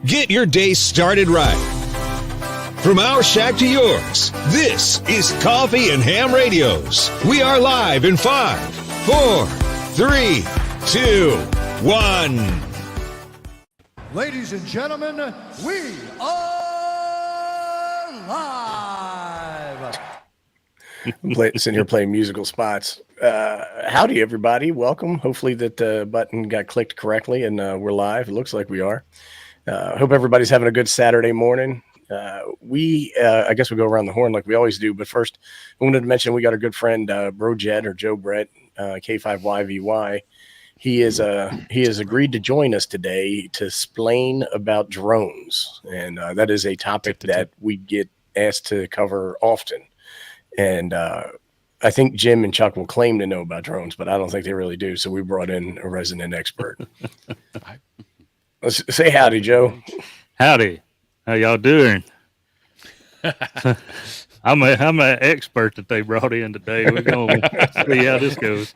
Get your day started right. From our shack to yours, this is Coffee and Ham Radios. We are live in 5, 4, 3, 2, 1. Ladies and gentlemen, we are live. I'm sitting here playing musical spots. Howdy, everybody. Welcome. Hopefully that button got clicked correctly and we're live. It looks like we are. Hope everybody's having a good Saturday morning. I guess we'll go around the horn like we always do. But first, I wanted to mention we got a good friend, BroJett or Joe Brett, K5YVY. He has agreed to join us today to splain about drones. And that is a topic that we get asked to cover often. And I think Jim and Chuck will claim to know about drones, but I don't think they really do. So we brought in a resident expert. Let's say howdy, Joe. Howdy. How y'all doing? I'm an expert that they brought in today. We're going to see how this goes.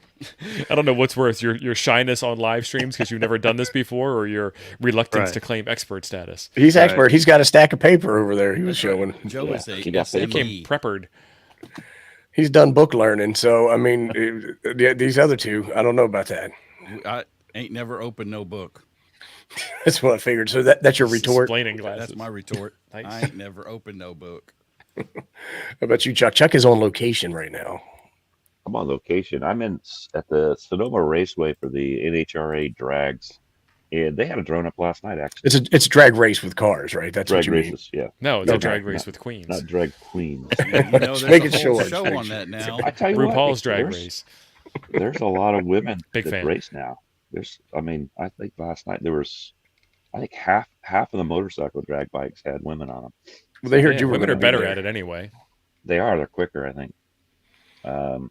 I don't know what's worse, your shyness on live streams because you've never done this before, or your reluctance to claim expert status. He's expert. He's got a stack of paper over there he was showing. Joe is a he came preppered. He's done book learning, so I mean, these other two, I don't know about that. I ain't never opened no book. That's what I figured. So that's your retort. Explaining glasses. That's my retort. Nice. I ain't never opened no book. How about you, Chuck? Chuck is on location right now. I'm on location. I'm at the Sonoma Raceway for the NHRA drags, and they had a drone up last night. Actually, It's a drag race with cars, right? That's drag what you races. mean. Yeah. No, it's a drag race with queens. Not drag queens. There's make it a whole short. show on that now. I tell you RuPaul's what, drag race. There's a lot of women Big that fan. race now. I think last night there was, I think half of the motorcycle drag bikes had women on them. Well, they heard you were women are gonna be better there. at it anyway. They are. They're quicker, I think. And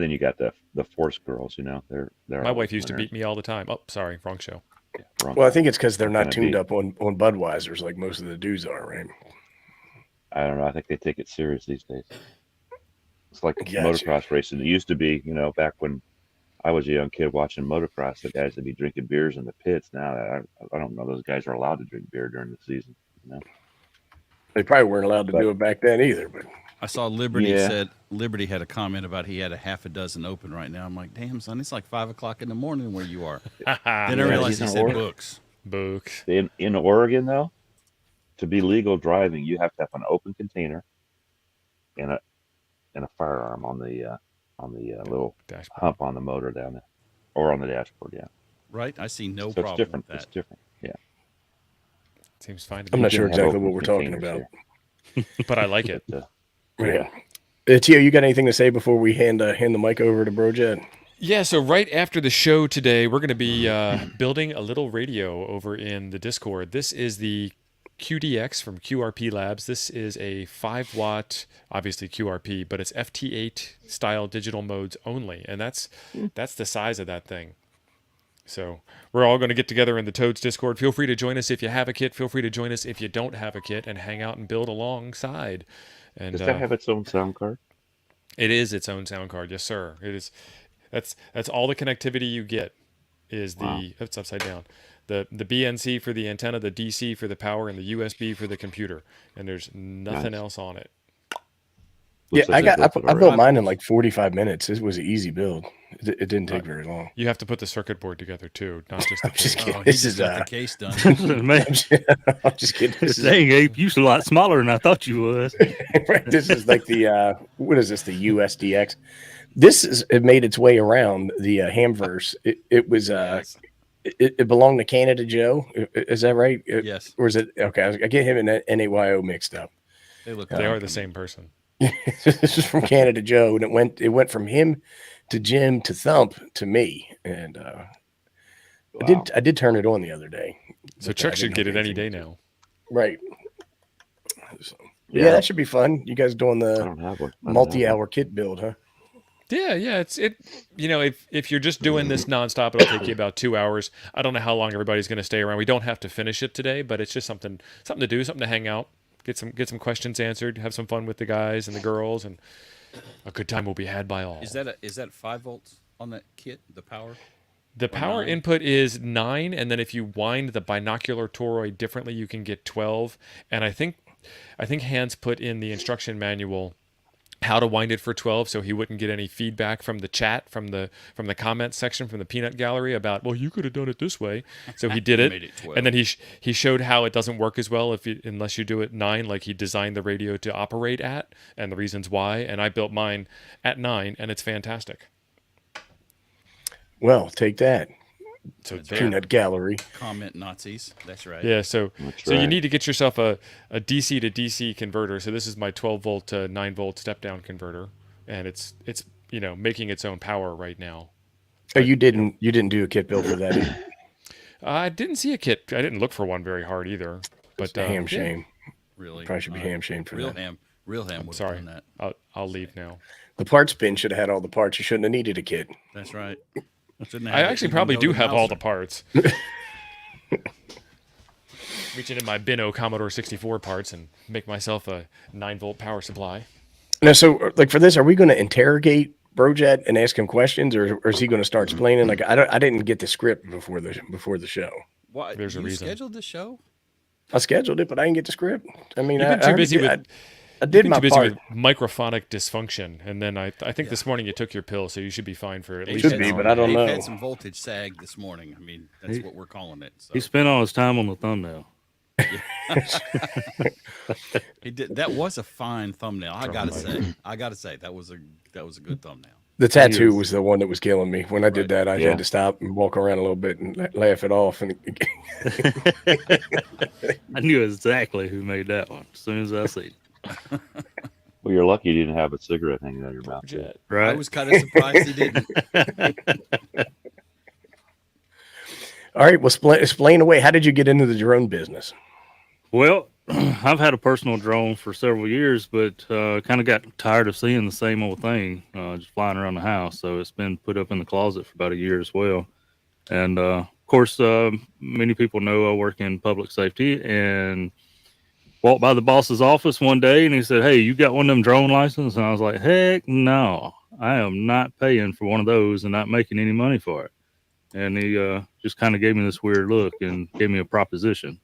then you got the force girls. They're My wife used to beat me all the time. Oh, sorry, wrong show. Yeah, Well, I think it's because they're not tuned beat. up on Budweisers like most of the dudes are, right? I don't know. I think they take it serious these days. It's like Gotcha. motocross racing. It used to be, back when I was a young kid watching motocross, the guys would be drinking beers in the pits. Now, I don't know. Those guys are allowed to drink beer during the season. They probably weren't allowed to do it back then either. But I saw Liberty Yeah. said Liberty had a comment about he had a half a dozen open right now. I'm like, damn, son, it's like 5 o'clock in the morning where you are. Then I realized he he's in said Oregon. books. Books. In Oregon, though, to be legal driving, you have to have an open container and a firearm on the little Dashboard. hump on the motor down there, or on the dashboard. Yeah, Right? I see no so it's problem different. with It's that. different. Yeah, Seems fine to I'm me. not sure can have exactly open what we're talking containers about. But I like it. But, Right. yeah. Tio, you got anything to say before we hand the mic over to BroJett? Yeah, so right after the show today, we're going to be building a little radio over in the Discord. This is the QDX from QRP Labs. This is a 5-watt, obviously QRP, but it's FT8 style digital modes only, and that's the size of that thing. So we're all going to get together in the Toads Discord. Feel free to join us if you have a kit. Feel free to join us if you don't have a kit, and hang out and build alongside. And Does that have its own sound card? it is its own sound card, yes, sir. It is. That's all the connectivity you get. Is the it's upside down. The BNC for the antenna, the DC for the power, and the USB for the computer. And there's nothing else on it. Looks Yeah, like they I built it built already. mine in like 45 minutes. It was an easy build. It didn't take very long. You have to put the circuit board together too, not just the I'm just case. kidding. Oh, he This just is got the case done. Man, I'm just kidding. This is, dang, Abe, you a lot smaller than I thought you was. right, this is like the what is this? The USDX. It made its way around the Hamverse. It was Yes. it belonged to Canada Joe. Is that right? Yes. Or is it okay? I get him and NAYO mixed up. They look They are the same person. This is from Canada Joe, and it went from him to Jim to Thump to me, and I did turn it on the other day. So but Chuck I should didn't get have it any anything day to- now. Right. So, yeah, that should be fun. You guys doing I the don't have one. I don't have one. multi-hour kit build, huh? Yeah, it's if you're just doing this nonstop, it'll take you about 2 hours. I don't know how long everybody's going to stay around. We don't have to finish it today, but it's just something to do, something to hang out, get some questions answered, have some fun with the guys and the girls, and a good time will be had by all. Is that 5 volts on that kit? The power? The power 9? input is 9, and then if you wind the binocular toroid differently, you can get 12. And I think Hans put in the instruction manual how to wind it for 12, so he wouldn't get any feedback from the chat, from the comments section, from the peanut gallery about, well, you could have done it this way. So he did it, Made it 12. and then he showed how it doesn't work as well unless you do it 9, like he designed the radio to operate at, and the reasons why. And I built mine at 9, and it's fantastic. Well, take that. So Peanut gallery. Comment Nazis. That's right. Yeah, so That's you right. need to get yourself a DC to DC converter. So this is my 12 volt to 9 volt step down converter, and it's making its own power right now. Oh, you didn't do a kit build for that either. I didn't see a kit. I didn't look for one very hard either. But It's a ham shame. Really. Probably should be ham shamed for Real that. ham. Real ham would have Sorry, done that. I'll leave now. The parts bin should have had all the parts. You shouldn't have needed a kit. That's right. I actually probably do have all the parts. Reach into my Bino Commodore 64 parts and make myself a 9 volt power supply. Now, so like for this, are we going to interrogate BroJett and ask him questions, or is he going to start explaining? Like I didn't get the script before the show. Why? There's a you reason. scheduled the show? I scheduled it, but I didn't get the script. I mean, You've been too busy with. I did You've my been too busy part. with microphonic dysfunction, and then I think this morning you took your pill, so you should be fine for at least. Should an be, hour. but I don't Dave know. had some voltage sag this morning. I mean, that's what we're calling it. So. He spent all his time on the thumbnail. He did. That was a fine thumbnail. I gotta say that was a good thumbnail. The tattoo was the one that was killing me. When I did that, I Yeah. had to stop and walk around a little bit and laugh it off. And I knew exactly who made that one as soon as I see it. Well, you're lucky you didn't have a cigarette hanging out of your mouth. Jet. Right? I was kind of surprised he didn't. all right, well, explain away. How did you get into the drone business? Well, I've had a personal drone for several years, but kind of got tired of seeing the same old thing just flying around the house. So it's been put up in the closet for about a year as well. And of course, many people know I work in public safety, and walked by the boss's office one day and he said, "Hey, you got one of them drone licenses?" And I was like, "Heck no, I am not paying for one of those and not making any money for it." And he just kind of gave me this weird look and gave me a proposition.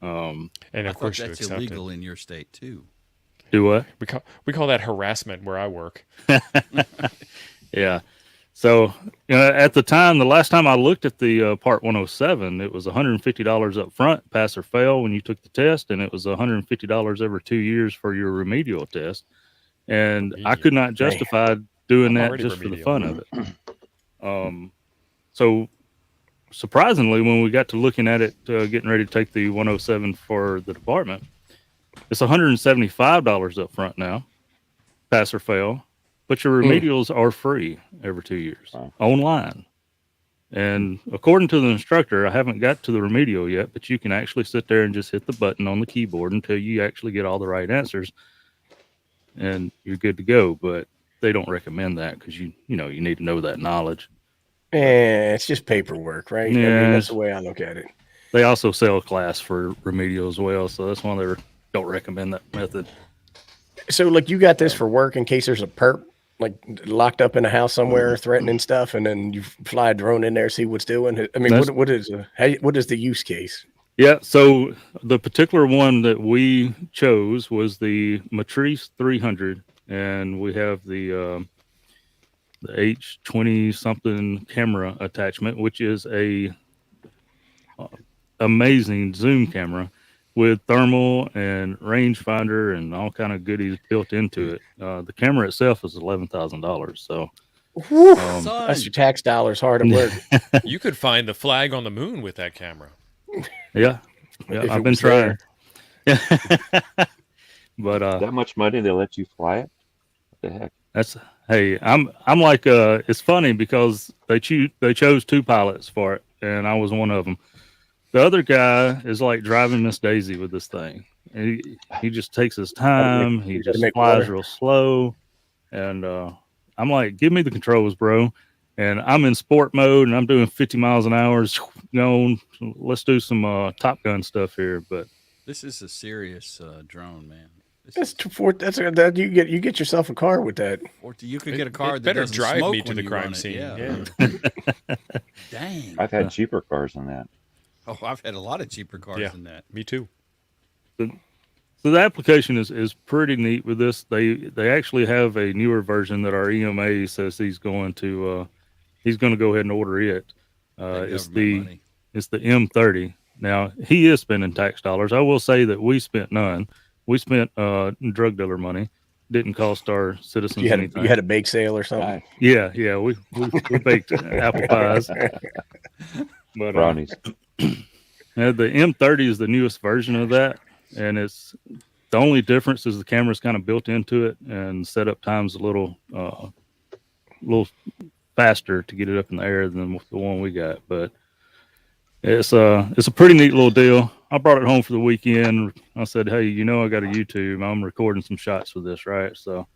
And I of thought course you that's accept illegal it. in your state too. Do what? We call that harassment where I work. Yeah. So, at the time, the last time I looked at the Part 107, it was $150 up front, pass or fail when you took the test, and it was $150 every 2 years for your remedial test. And I could not justify doing I'm that already just for the remedial. fun of it. So, surprisingly, when we got to looking at it, getting ready to take the 107 for the department, it's $175 up front now, pass or fail. But your remedials are free every 2 years online. And according to the instructor, I haven't got to the remedial yet, but you can actually sit there and just hit the button on the keyboard until you actually get all the right answers, and you're good to go. But they don't recommend that because you need to know that knowledge. It's just paperwork, right? I mean, Yeah. that's the way I look at it. They also sell a class for remedial as well, so that's why they don't recommend that method. So, like, you got this for work in case there's a perp like locked up in a house somewhere threatening stuff, and then you fly a drone in there, see what's doing. I mean, what is the use case? Yeah, so the particular one that we chose was the Matrice 300, and we have the H20 something camera attachment, which is a amazing zoom camera with thermal and rangefinder and all kind of goodies built into it. The camera itself is $11,000. So That's your tax dollars hard at work. You could find the flag on the moon with that camera. yeah, If I've it been was trying. there. But That much money, they let you fly it? What the heck? that's hey, I'm like it's funny because they chose two pilots for it, and I was one of them. The other guy is like driving Miss Daisy with this thing. And he just takes his time. He gotta just make flies water. real slow. And I'm like, give me the controls, bro. And I'm in sport mode and I'm doing 50 miles an hour. Let's do some Top Gun stuff here. But This is a serious drone, man. You get yourself a car with that. Or you could get a car that better doesn't drive smoke me to when the you crime run it. scene. Yeah. Dang. I've had cheaper cars than that. Oh, I've had a lot of cheaper cars than that. Me too. So the application is pretty neat with this. They actually have a newer version that our EMA says he's going to go ahead and order it. It's the M30. Now he is spending tax dollars. I will say that we spent none. We spent drug dealer money. Didn't cost our citizens anything. You had a bake sale or something? Yeah. We baked apple pies. But Brownies. the M30 is the newest version of that, and it's the only difference is the camera's kind of built into it, and setup time's a little faster to get it up in the air than the one we got. But it's a pretty neat little deal. I brought it home for the weekend. I said, hey, I got a YouTube. I'm recording some shots for this, right? So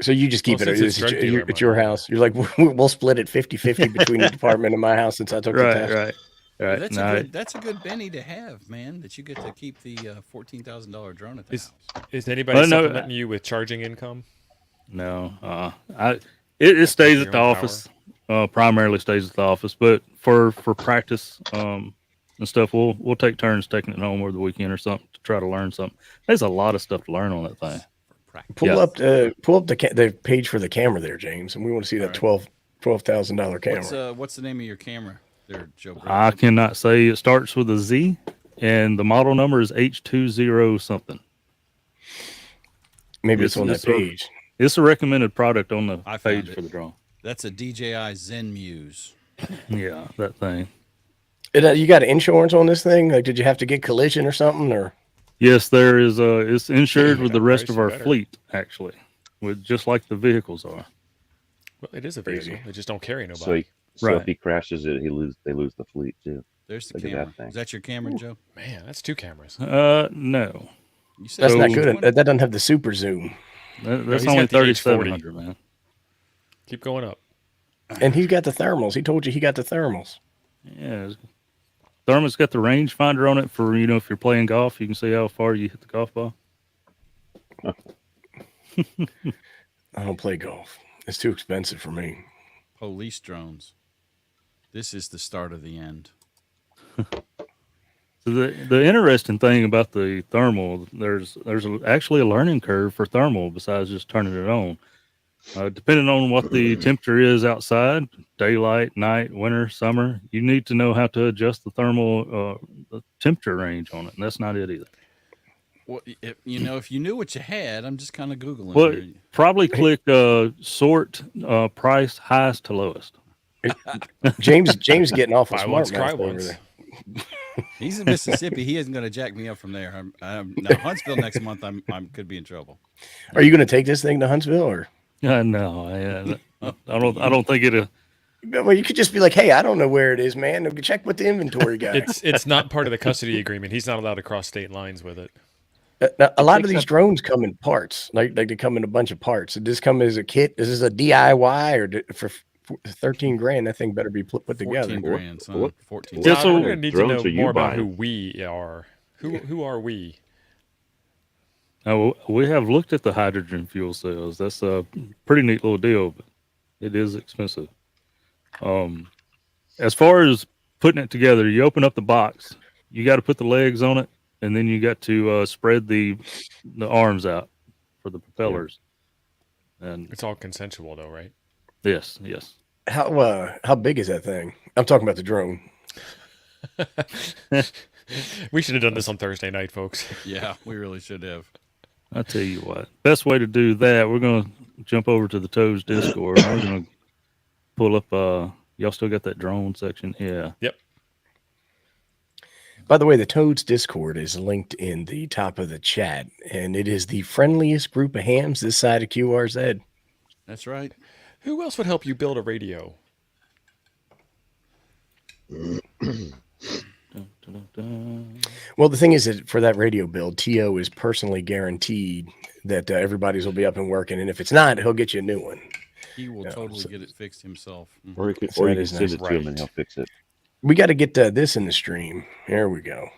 you just keep it at your house. You're like, we'll split it 50-50 between the department and my house since I took the test. Right. That's a good Benny to have, man. That you get to keep the $14,000 drone at the house. Is anybody supplementing you with charging income? No, it stays at the office. Primarily stays at the office, but for practice and stuff, we'll take turns taking it home over the weekend or something to try to learn something. There's a lot of stuff to learn on that thing. Pull up the page for the camera there, James, and we want to see that $12,000 camera. What's the name of your camera there, Joe? I cannot say. It starts with a Z, and the model number is H20 something. Maybe it's on that page. It's a recommended product on the page for the drone. That's a DJI Zen Muse. Yeah, that thing. You got insurance on this thing? Like, did you have to get collision or something? Or yes, there is. It's insured with the rest of our fleet, actually, with just like the vehicles are. Well, it is a vehicle. They just don't carry nobody. So if he crashes it, they lose the fleet too. There's the camera. Is that your camera, Joe? Man, that's 2 cameras. No. That's not good. That doesn't have the super zoom. That's only 3,700, man. Keep going up. And he's got the thermals. He told you he got the thermals. Yeah. Thermal's got the rangefinder on it for, if you're playing golf, you can see how far you hit the golf ball. I don't play golf. It's too expensive for me. Police drones. This is the start of the end. So the interesting thing about the thermal, there's actually a learning curve for thermal besides just turning it on. Depending on what the temperature is outside, daylight, night, winter, summer, you need to know how to adjust the thermal the temperature range on it, and that's not it either. Well, if you knew what you had, I'm just kind of Googling. Well, probably click sort price highest to lowest. James getting awful smart over there. He's in Mississippi. He isn't going to jack me up from there. Now Huntsville next month. I could be in trouble. Are you going to take this thing to Huntsville or? No, I don't think it. Well, you could just be like, "Hey, I don't know where it is, man. Check with the inventory guy." It's not part of the custody agreement. He's not allowed to cross state lines with it. A lot of these drones come in parts. Like they come in a bunch of parts. Did this come as a kit? Is this a DIY or for $13,000? That thing better be put together. $14,000, son. 14. Yeah, so we're gonna need to know more about who we are. Who are we? Now, we have looked at the hydrogen fuel cells. That's a pretty neat little deal, but it is expensive. As far as putting it together, you open up the box. You got to put the legs on it, and then you got to spread the arms out for the propellers. And it's all consensual, though, right? Yes. How big is that thing? I'm talking about the drone. We should have done this on Thursday night, folks. Yeah, we really should have. I tell you what, best way to do that, we're going to jump over to the Toads Discord. We're going to pull up, y'all still got that drone section? Yeah. Yep. By the way, the Toads Discord is linked in the top of the chat, and it is the friendliest group of hams this side of QRZ. That's right. Who else would help you build a radio? Well, the thing is that for that radio build, TO is personally guaranteed that everybody's will be up and working, and if it's not, he'll get you a new one. He will totally get it fixed himself. Mm-hmm. Or you can send it to him and he'll fix it. We got to get this in the stream. There we go.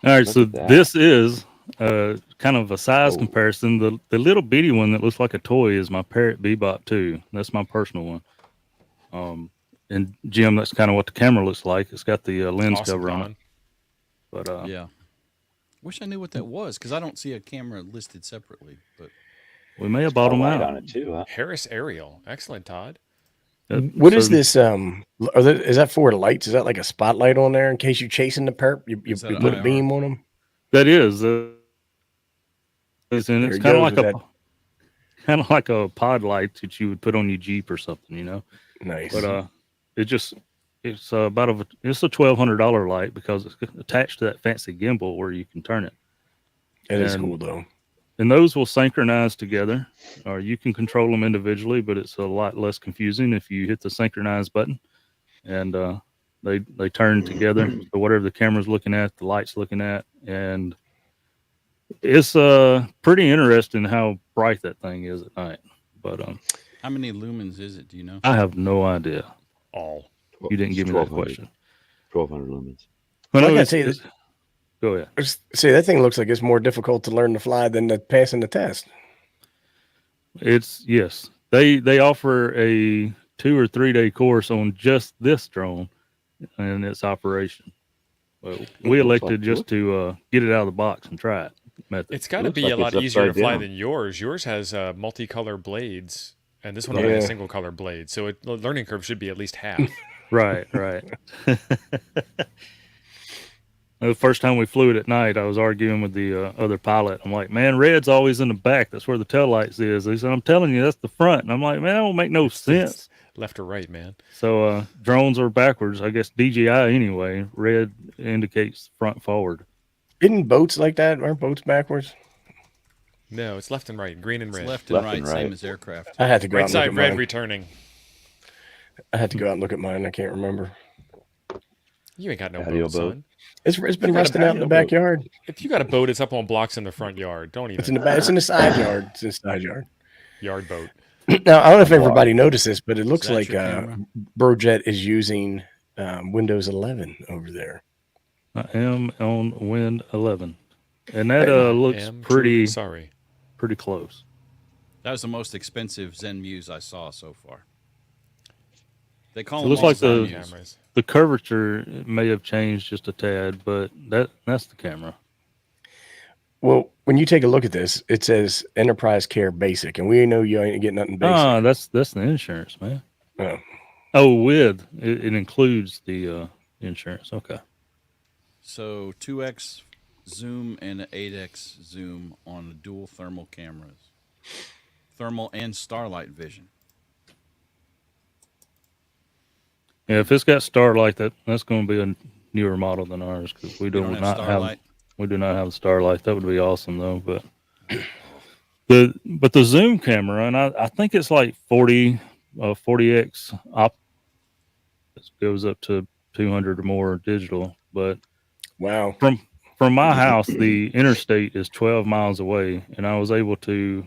All right, so this is kind of a size comparison. The little bitty one that looks like a toy is my Parrot Bebop 2. That's my personal one. And Jim, that's kind of what the camera looks like. It's got the lens Awesome, cover on Don. it. But Yeah. Wish I knew what that was because I don't see a camera listed separately. But we may have bought them Light out. on it too, huh? Harris Aerial. Excellent, Todd. What is this? Is that for lights? Is that like a spotlight on there in case you're chasing the perp? You Is that put a IR? beam on them. That is. It's There kind he of goes like with a pod light that you would put on your Jeep or something, you know. Nice. But it's it's a $1,200 light because it's attached to that fancy gimbal where you can turn it. That is and- cool though. And those will synchronize together, or you can control them individually, but it's a lot less confusing if you hit the synchronize button, and they turn together. So whatever the camera's looking at, the light's looking at, and it's pretty interesting how bright that thing is at night. But how many lumens is it? Do you know? I have no idea. All. You didn't give me that question. 1,200 lumens. Well, Like no, I it's- say, it's- go ahead. See, that thing looks like it's more difficult to learn to fly than passing the test. It's yes. They offer a 2 or 3 day course on just this drone and its operation. Well, we elected just to get it out of the box and try it. Method. It's got to Looks be like a lot it's easier to upside fly down. than yours. Yours has multicolor blades, and this one only has Yeah. single color blades. So the learning curve should be at least half. Right. The first time we flew it at night, I was arguing with the other pilot. I'm like, man, red's always in the back. That's where the taillights is. He said, I'm telling you, that's the front. And I'm like, man, that don't make no sense. Left or right, man. So drones are backwards. I guess DJI anyway. Red indicates front forward. Isn't boats like that? Aren't boats backwards? No, it's left and right, green and It's red. left and Left right, and same right. as aircraft. I had to go out Right and look side at red mine. returning. I had to go out and look at mine. I can't remember. You ain't got no Patio boat, boat. son. It's been got a rusting out in the patio boat. backyard. If you got a boat, it's up on blocks in the front yard. Don't It's in even the back. It's in the side yard. It's in the side yard. yard boat. Now I don't know if everybody noticed this, but it looks that like your camera? BroJett is using Windows 11 over there. I am on Wind 11, and that looks Am pretty truly sorry. pretty close. That was the most expensive Zen Muse I saw so far. They call It them looks all like Zen the- Muse. Cameras. The curvature may have changed just a tad, but that's the camera. Well, when you take a look at this, it says Enterprise Care Basic, and we know you ain't getting nothing basic. Ah, that's the insurance, man. Oh. Oh, with it includes the insurance. Okay. So 2x zoom and an 8x zoom on the dual thermal cameras. Thermal and starlight vision. Yeah, if it's got Starlight, that's going to be a newer model than ours because we You do don't have not have starlight. we do not have the Starlight. That would be awesome though. But the zoom camera, and I think it's like 40x op. It goes up to 200 or more digital. But Wow. from my house, the interstate is 12 miles away, and I was able to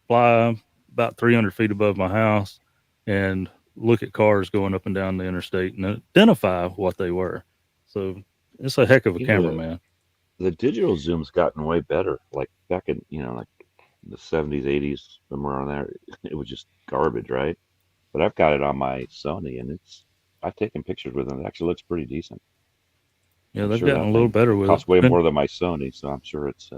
fly about 300 feet above my house and look at cars going up and down the interstate and identify what they were. So it's a heck of a You camera, know, man. The digital zoom's gotten way better. Like back in, like the 70s, 80s, somewhere on there, it was just garbage, right? But I've got it on my Sony, and I've taken pictures with it. It actually looks pretty decent. Yeah, I'm they've sure gotten that a little thing better with Costs it. way And- more than my Sony, so I'm sure it's.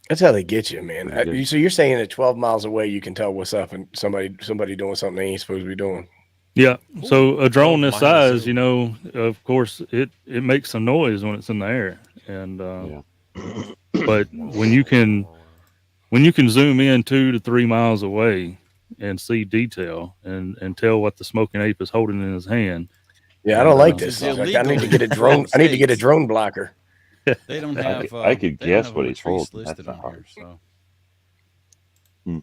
That's how they get you, man. Pretty good. So you're saying that 12 miles away, you can tell what's up and somebody doing something they ain't supposed to be doing. Yeah. So a drone this 12 miles size, of course, it makes some noise when it's in the air, and Yeah. but when you can zoom in 2 to 3 miles away and see detail and tell what the smoking ape is holding in his hand. Yeah, I don't like Which this. is Like, I need to illegal get a in drone. I need to get a States. drone blocker. They don't I have. could- I could they don't guess have what a he's Latrice holding. listed That's on not here. So. Hmm.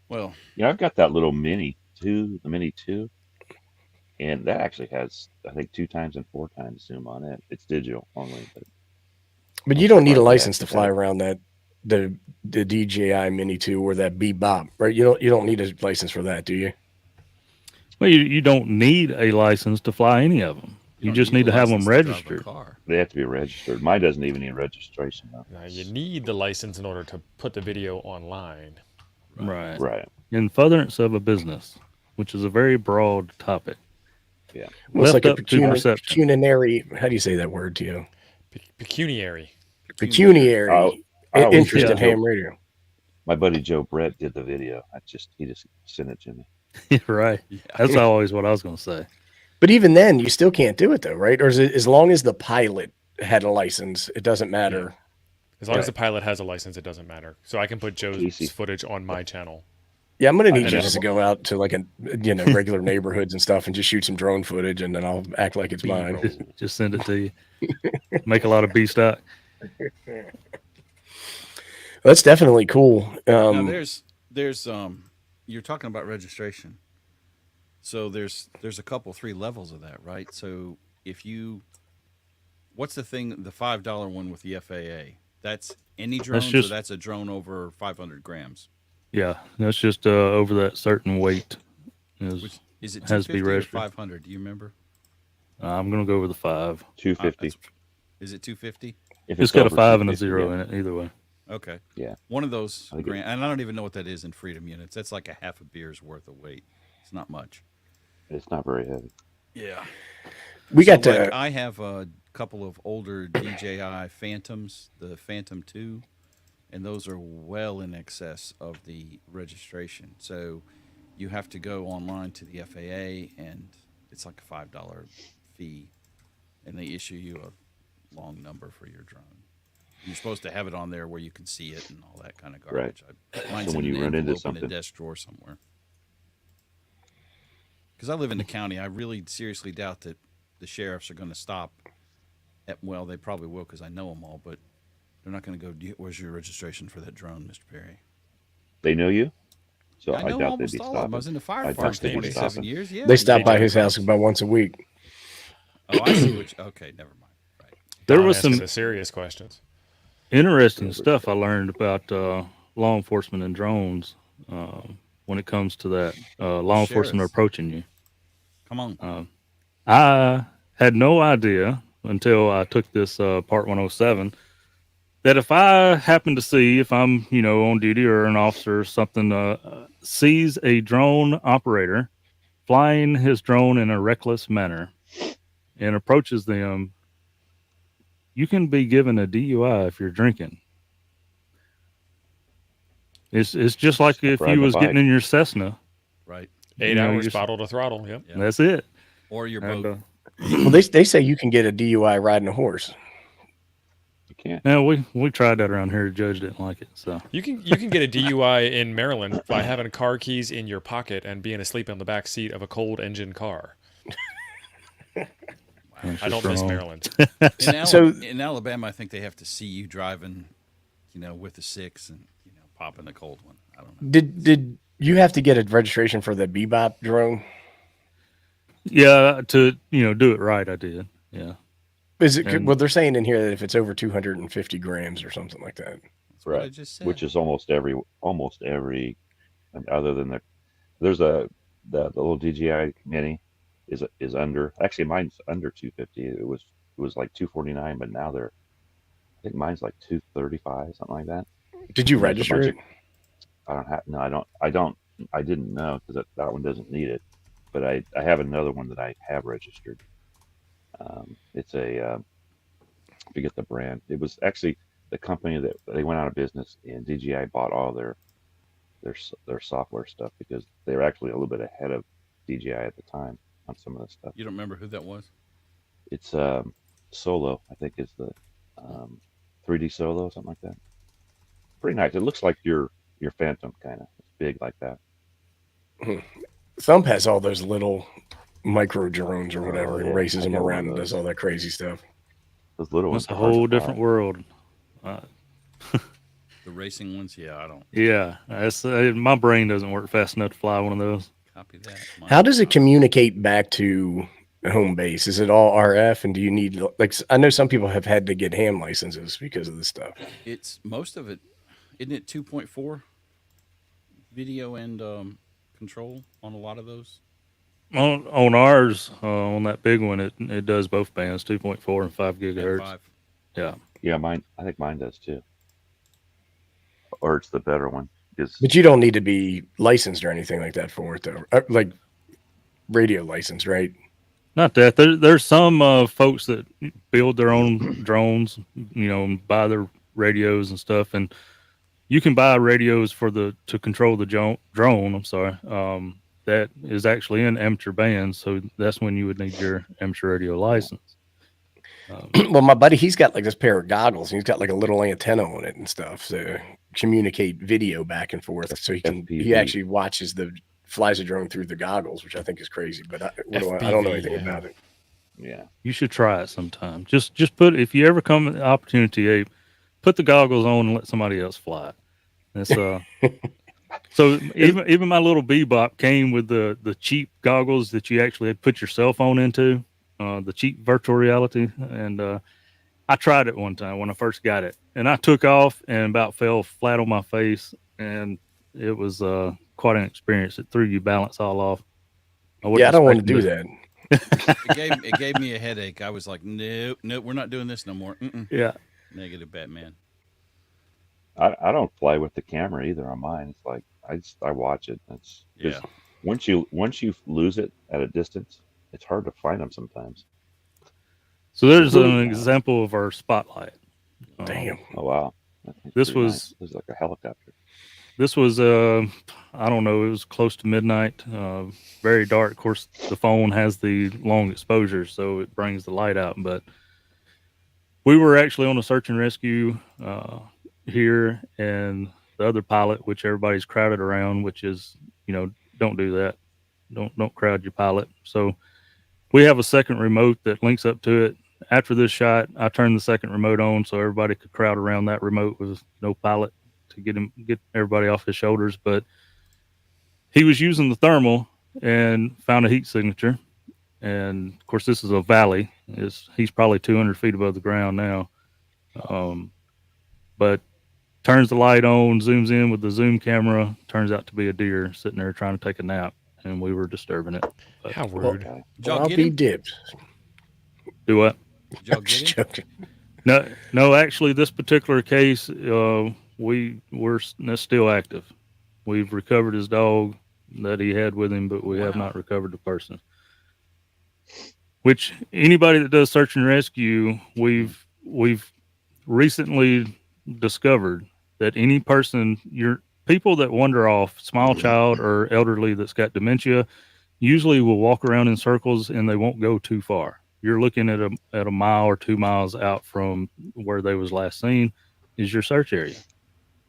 Well, Yeah, I've got that little Mini 2, the Mini 2, and that actually has, I think, 2 times and 4 times zoom on it. It's digital only, but But you don't need a surprised license they to fly have it. around the DJI Mini 2 or that Bebop, right? You don't need a license for that, do you? Well, you don't need a license to fly any of them. You don't just need need a to have them license to drive a registered. car. They have to be registered. Mine doesn't even need registration though. Now, you need the license in order to put the video online. Right. Right. In furtherance of a business, which is a very broad topic. Yeah. Well, it's Left like a up to perception. pecuniary. How do you say that word, Tio? Pecuniary. Pecuniary I always interest Yeah. in ham radio. My buddy Joe Brett did the video. He just sent it to me. Right. Yeah. That's always what I was going to say. But even then, you still can't do it though, right? Or is it as long as the pilot had a license, it doesn't matter? As long as Right. the pilot has a license, it doesn't matter. So I can put Joe's Easy. footage on my channel. Yeah, I'm gonna need I you know. just to go out to like regular neighborhoods and stuff and just shoot some drone footage, and then I'll act like it's mine. Just send it to you. Make a lot of B stock. That's definitely cool. Now there's you're talking about registration. So there's a couple 3 levels of that, right? So if you what's the $5 one with the FAA? That's any drones just- or that's a drone over 500 grams? Yeah. That's just over that certain weight. Which is it Has to be 250 or registered. 500? Do you remember? I'm going to go over the 5. 250. Is it 250? If It's got a over 5 and a 250, 0 yeah. in it, either way. Okay. Yeah. One of those I get it. grand, and I don't even know what that is in freedom units. That's like a half a beer's worth of weight. It's not much. It's not very heavy. Yeah. We got like, to. I have a couple of older DJI Phantoms, the Phantom 2, and those are well in excess of the registration. So you have to go online to the FAA, and it's like a $5 fee, and they issue you a long number for your drone. You're supposed to have it on there where you can see it and all that kind of garbage. Mine's So when in you an run into envelope in something- a desk drawer somewhere. Because I live in the county, I really seriously doubt that the sheriffs are going to stop. Well, they probably will because I know them all, but they're not going to go, where's your registration for that drone, Mr. Perry? They know you, so I I, know doubt they'd almost be all stopping. of them. I was in the fire I department doubt for they'd be 27 stopping. years. Yeah, They stop by They his do. house about once a week. Oh, I see what you, okay, never mind. Right. There Don was asking some the serious questions. interesting stuff I learned about law enforcement and drones when it comes to that. Law enforcement Sheriffs. approaching you. Come on. I had no idea until I took this Part 107 that if I happen to see, if I'm, on duty or an officer or something, sees a drone operator flying his drone in a reckless manner and approaches them, you can be given a DUI if you're drinking. It's just like if riding you a was getting bike. in your Cessna. Right. 8 You know, hours you're- bottle to throttle. Yep. Yeah. That's it. Or your And, boat. Well, they say you can get a DUI riding a horse. You can't. now we tried that around here. The judge didn't like it, so You can get a DUI in Maryland by having car keys in your pocket and being asleep on the back seat of a cold engine car. I don't miss Maryland. In Alabama, I think they have to see you driving, with a 6 and, popping a cold one. I don't know. Did you have to get a registration for the Bebop drone? yeah, to do it right, I did. Yeah, Is it? And- Well, they're saying in here that if it's over 250 grams or something like that. That's what I Right. just said. Which is almost every, and other than there's the little DJI Mini is under. Actually, mine's under 250. It was like 249, but now I think mine's like 235, something like that. Did you There's a register bunch it? I didn't know because that one doesn't need it, but I have another one that I have registered. It's I forget the brand. It was actually the company that they went out of business, and DJI bought all their software stuff because they were actually a little bit ahead of DJI at the time on some of the stuff. You don't remember who that was? It's Solo, I think, is the 3D Solo, something like that. Pretty nice. It looks like your Phantom kind of. It's big like that. Thump has all those little micro drones or whatever, Oh, and yeah. races I them got one around of and does those. all that crazy stuff. Those little ones. it's a are hard to whole fly. different world. The racing ones? Yeah, I don't Yeah, that's my brain doesn't work fast enough to fly one of those. copy that. How does it communicate back to home base? Is it all RF, and do you need I know some people have had to get ham licenses because of this stuff. It's most of it, isn't it 2.4 video and control on a lot of those? On ours, on that big one, it does both bands, 2.4 and 5 At gigahertz. 5. Yeah. Yeah, I think mine does too. Or it's the better one. Is But you don't need to be licensed or anything like that for it, though. Like radio license, right? Not that there's some folks that build their own drones, and buy their radios and stuff, and you can buy radios to control the drone. I'm sorry, that is actually in amateur bands, so that's when you would need your amateur radio license. Well, my buddy, he's got like this pair of goggles, and he's got like a little antenna on it and stuff to communicate video back and forth. So he FPV. actually flies a drone through the goggles, which I think is crazy. But I don't know anything about it. yeah. You should try it sometime. Just put if you ever come an opportunity, Abe, put the goggles on and let somebody else fly. It's so even my little Bebop came with the cheap goggles that you actually had put your cell phone into, the cheap virtual reality, and I tried it one time when I first got it, and I took off and about fell flat on my face, and it was quite an experience. It threw your balance all off. I don't want to do that. It gave me a headache. I was like, no, we're not doing this no more. Yeah. Negative, Batman. I don't fly with the camera either on mine. It's like I watch it. It's Yeah. once you lose it at a distance, it's hard to find them sometimes. So there's an example of our spotlight. Damn. Oh wow. This was nice. It was like a helicopter. This was I don't know, it was close to midnight, very dark. Of course, the phone has the long exposure, so it brings the light out. But we were actually on a search and rescue here, and the other pilot, which everybody's crowded around, which is, don't do that. Don't crowd your pilot. So we have a second remote that links up to it. After this shot, I turned the second remote on so everybody could crowd around that remote with no pilot to get everybody off his shoulders. But he was using the thermal and found a heat signature. And of course, this is a valley. He's probably 200 feet above the ground now. But turns the light on, zooms in with the zoom camera. Turns out to be a deer sitting there trying to take a nap, and we were disturbing it. But, How rude. Did y'all I'll get be him? dipped. do what? Did y'all I'm just get him? joking. No. Actually, this particular case, we're still active. We've recovered his dog that he had with him, but we have not recovered the person. Which anybody that does search and rescue, we've recently discovered that any person, people that wander off, small child or elderly that's got dementia, usually will walk around in circles and they won't go too far. You're looking at a mile or 2 miles out from where they was last seen is your search area.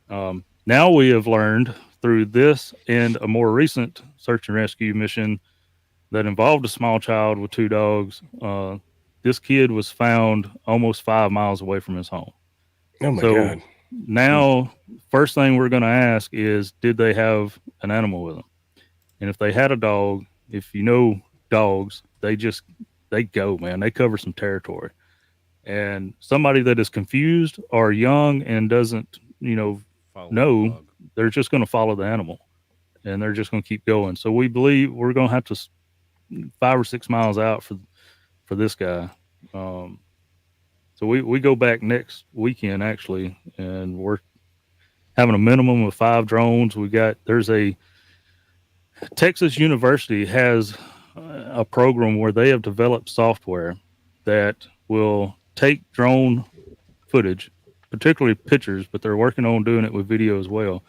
Now we have learned through this and a more recent search and rescue mission that involved a small child with 2 dogs. This kid was found almost 5 miles away from his home. Oh my God. Now, first thing we're going to ask is, did they have an animal with them? And if they had a dog, if you know dogs, they go, man. They cover some territory. And somebody that is confused or young and doesn't, Follow know, the dog. they're just going to follow the animal, and they're just going to keep going. So we believe we're going to have to 5 or 6 miles out for this guy. So we go back next weekend actually, and we're having a minimum of 5 drones. There's a Texas University has a program where they have developed software that will take drone footage, particularly pictures, but they're working on doing it with video as well.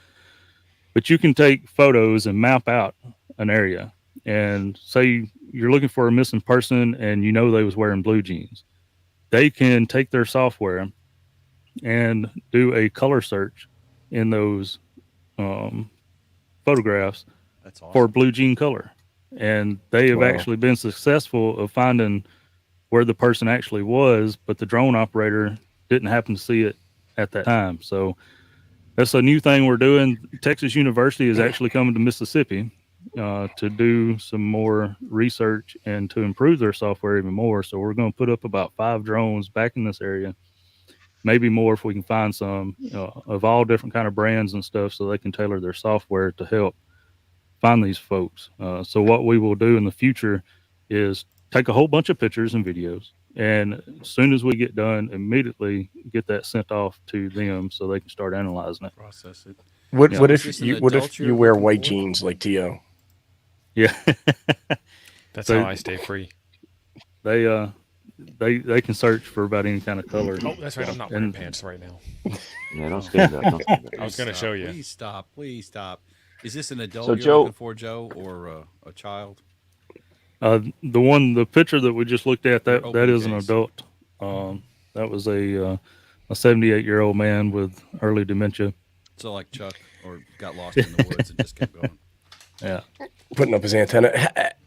But you can take photos and map out an area, and say you're looking for a missing person and they was wearing blue jeans. They can take their software and do a color search in those photographs That's awesome. for blue jean color. And they have actually been successful of finding where the person actually was, but the drone operator didn't happen to see it at that time. So that's a new thing we're doing. Texas University is actually coming to Mississippi to do some more research and to improve their software even more. So we're going to put up about 5 drones back in this area, maybe more if we can find some of all different kind of brands and stuff, so they can tailor their software to help find these folks. So what we will do in the future is take a whole bunch of pictures and videos, and as soon as we get done, immediately get that sent off to them so they can start analyzing it. Process it. What Yeah. what Is if this an you what if adult you're you wear looking white for? jeans like T.O.? Yeah. That's So- how I stay free. They can search for about any kind of color. Oh, that's right. I'm not wearing And- pants right now. Yeah, don't say that. Don't say that. I was going to show you. Please stop. Please stop. Is this an adult So, you're Joe- looking for, Joe, or a child? The picture that we just looked at, that Open is an case. adult. That was a 78-year-old man with early dementia. So like Chuck, or got lost in the woods and just kept going. Yeah. Putting up his antenna.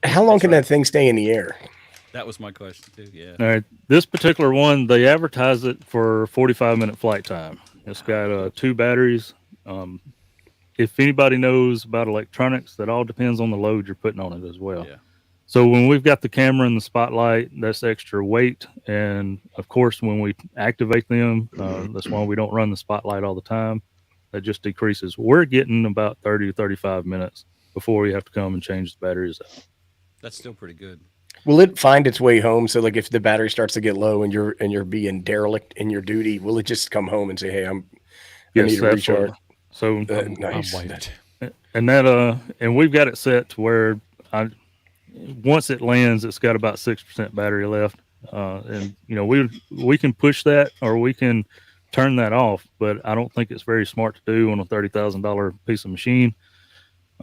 How long can that thing stay in the air? That was my question too. Yeah. All right. This particular one, they advertise it for 45-minute flight time. It's got 2 batteries. If anybody knows about electronics, that all depends on the load you're putting on it as well. Yeah. So when we've got the camera and the spotlight, that's extra weight. And of course, when we activate them, that's why we don't run the spotlight all the time. That just decreases. We're getting about 30 to 35 minutes before we have to come and change the batteries out. That's still pretty good. Will it find its way home? So like if the battery starts to get low and you're being derelict in your duty, will it just come home and say, "Hey, I need to recharge"? So Nice. I'm wiped. and that and we've got it set to where once it lands, it's got about 6% battery left. And we can push that or we can turn that off, but I don't think it's very smart to do on a $30,000 piece of machine.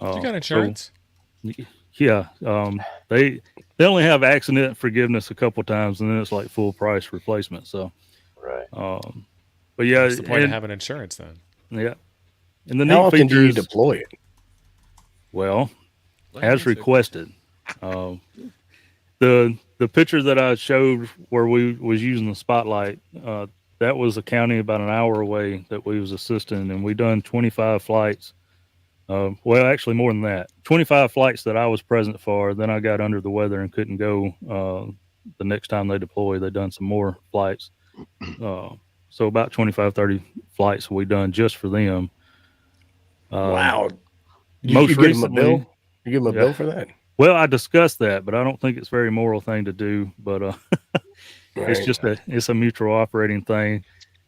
You got insurance? Yeah. They only have accident forgiveness a couple times, and then it's like full price replacement. So, Right. but yeah, What's the point of having insurance then? yeah. And the How neat often do you features, deploy it? well, Let me as answer. requested. The picture that I showed where we was using the spotlight, that was a county about an hour away that we was assisting, and we done 25 flights. Well, actually more than that, 25 flights that I was present for. Then I got under the weather and couldn't go. The next time they deployed, they done some more flights. So about 25, 30 flights we done just for them. Wow. Most you give them a recently- bill? You give them a Yeah. bill for that? Well, I discussed that, but I don't think it's a very moral thing to do. But it's Right. just it's a mutual operating thing.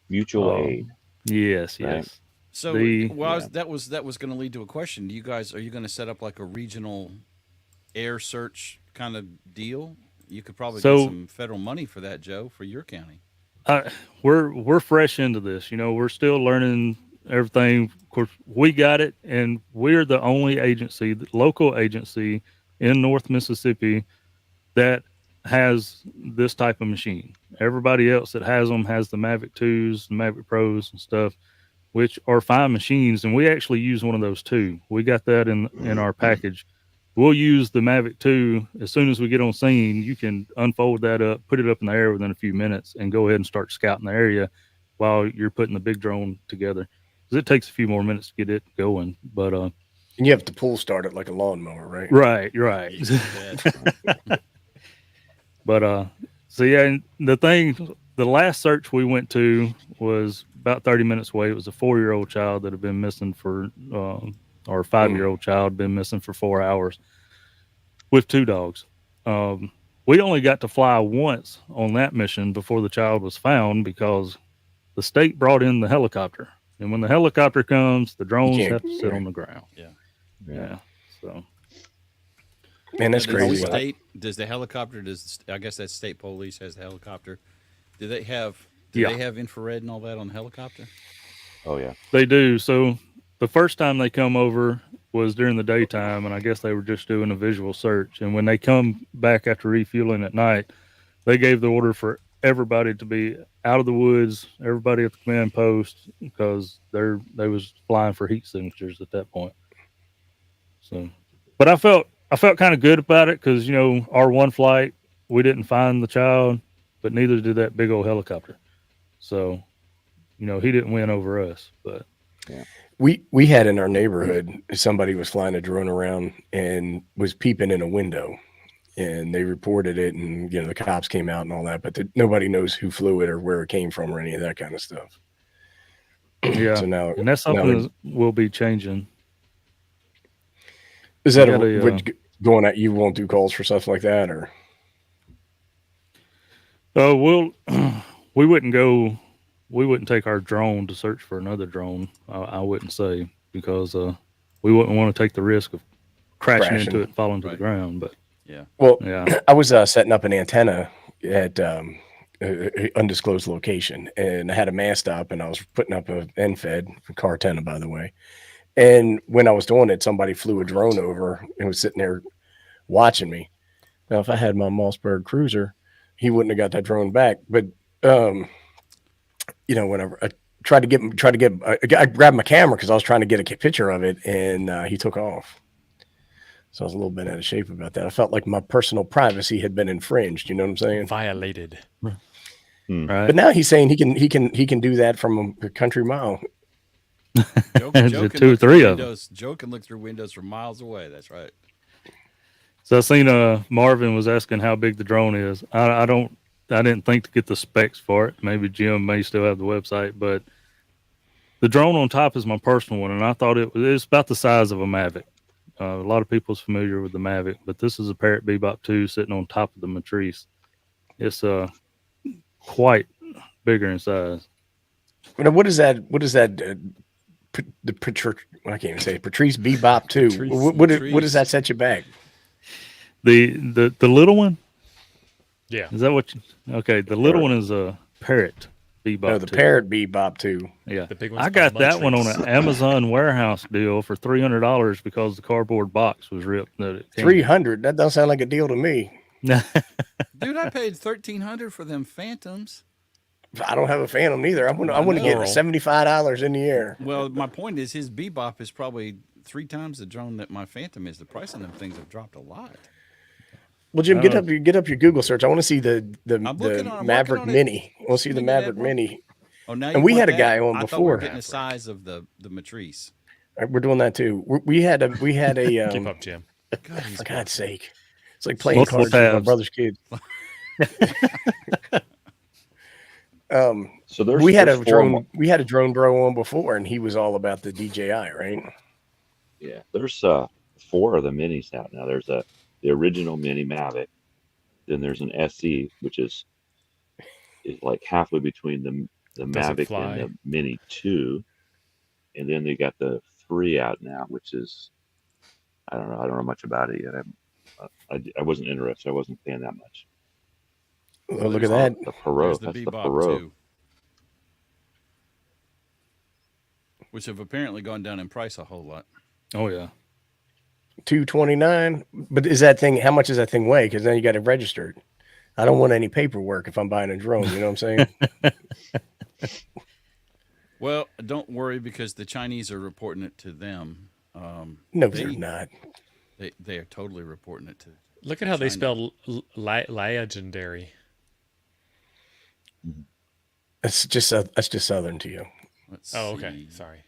Mutual aid. Yes, Right. yes. So, The- that was going to lead to a question. Do you guys are you going to set up like a regional air search kind of deal? You could probably So- get some federal money for that, Joe, for your county. We're fresh into this. We're still learning everything. Of course, we got it, and we're the only agency, the local agency in North Mississippi that has this type of machine. Everybody else that has them has the Mavic 2s, the Mavic Pros and stuff, which are fine machines, and we actually use one of those too. We got that in our package. We'll use the Mavic 2 as soon as we get on scene. You can unfold that up, put it up in the air within a few minutes, and go ahead and start scouting the area while you're putting the big drone together. Because it takes a few more minutes to get it going. But And you have to pull start it like a lawnmower, right? right. But so yeah, and the last search we went to was about 30 minutes away. It was a 4-year-old child that had been missing for, or a 5-year-old child been missing for 4 hours with 2 dogs. We only got to fly once on that mission before the child was found because the state brought in the helicopter. And when the helicopter comes, the drones can't- have to sit on the ground. Yeah. So Man, that's Does crazy. the state, does the helicopter? I guess that state police has the helicopter. Do they have? Do Yeah. they have infrared and all that on the helicopter? Oh yeah. they do. So the first time they come over was during the daytime, and I guess they were just doing a visual search. And when they come back after refueling at night, they gave the order for everybody to be out of the woods, everybody at the command post, because they was flying for heat signatures at that point. So, but I felt kind of good about it because our one flight we didn't find the child, but neither did that big old helicopter. So, he didn't win over us, but. We had in our neighborhood, somebody was flying a drone around and was peeping in a window, and they reported it, and the cops came out and all that, but nobody knows who flew it or where it came from or any of that kind of stuff. Yeah, So now, and that's something that will be changing. Is that going at you won't do calls for stuff like that, or? We wouldn't take our drone to search for another drone. I wouldn't say, because we wouldn't want to take the risk of crashing into it and falling to the ground. But yeah, I was setting up an antenna at undisclosed location, and I had a mast up, and I was putting up a end-fed car antenna, by the way. And when I was doing it, somebody flew a drone over and was sitting there watching me. Now, if I had my Mossberg Cruiser, he wouldn't have got that drone back. But whenever I tried to get, I grabbed my camera because I was trying to get a picture of it, and he took off. So I was a little bit out of shape about that. I felt like my personal privacy had been infringed. You know what I'm saying? Violated. right. But now he's saying he can do that from a country mile. Joe can look through windows. Joe can look through windows from miles away. That's right. So I seen Marvin was asking how big the drone is. I didn't think to get the specs for it. Maybe Jim may still have the website, but the drone on top is my personal one, and I thought it's about the size of a Mavic. A lot of people's familiar with the Mavic, but this is a Parrot Bebop 2 sitting on top of the Matrice. It's quite bigger in size. What is that? I can't even say it. Patrice Bebop 2. What does that set you back? The little one? Yeah. Is that what you... Okay, the little one is a Parrot Bebop 2. No, the Parrot Bebop 2. Yeah. The big one's I got that Matrice. one on an Amazon warehouse deal for $300 because the cardboard box was ripped. $300? That doesn't sound like a deal to me. Dude, I paid $1,300 for them Phantoms. I don't have a Phantom either. I want to get $75 in the air. Well, my point is his Bebop is probably 3 times the drone that my Phantom is. The price on them things have dropped a lot. Well, Jim, get up your Google search. I want to see the Maverick Mini. I want to see the Maverick Mini. Oh, now and we had a guy on I before. thought we were getting the size of the Matrice. We're doing that too. We had a keep up, Jim. God, for God's sake, it's like playing cards with my brother's kids. So we had a drone bro on before, and he was all about the DJI, right? Yeah, there's 4 of the minis out now. There's the original Mini Mavic, then there's an SE, which is like halfway between the Mavic and the Mini 2, and then they got the 3 out now, which is I don't know much about it yet. I wasn't interested. I wasn't paying that much. Well, look at that. The Perot. That's the Perot. Which have apparently gone down in price a whole lot. Oh yeah. $229. But is that thing? How much does that thing weigh? Because then you got it registered. I don't want any paperwork if I'm buying a drone. You know what I'm saying? Well, don't worry because the Chinese are reporting it to them. No, they're not. They are totally reporting it to. Look at how they spell legendary. That's just Southern to you. Okay. Sorry.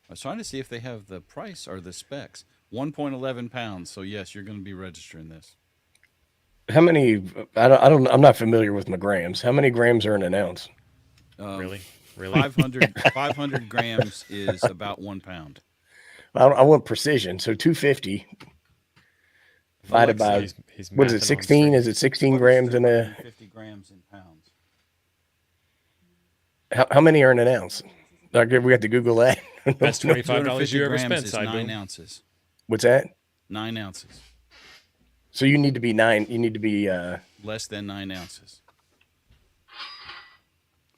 I was trying to see if they have the price or the specs. 1.11 pounds. So yes, you're going to be registering this. How many? I'm not familiar with my grams. How many grams are in an ounce? Really? 500 grams is about 1 pound. I want precision. So 250 divided by what is it? 16? Is it 16 grams in a? 50 grams in pounds. How many are in an ounce? We have to Google that. That's $25 you ever spent. Is 9 ounces. What's that? 9 ounces. So you need to be 9. You need to be less than 9 ounces.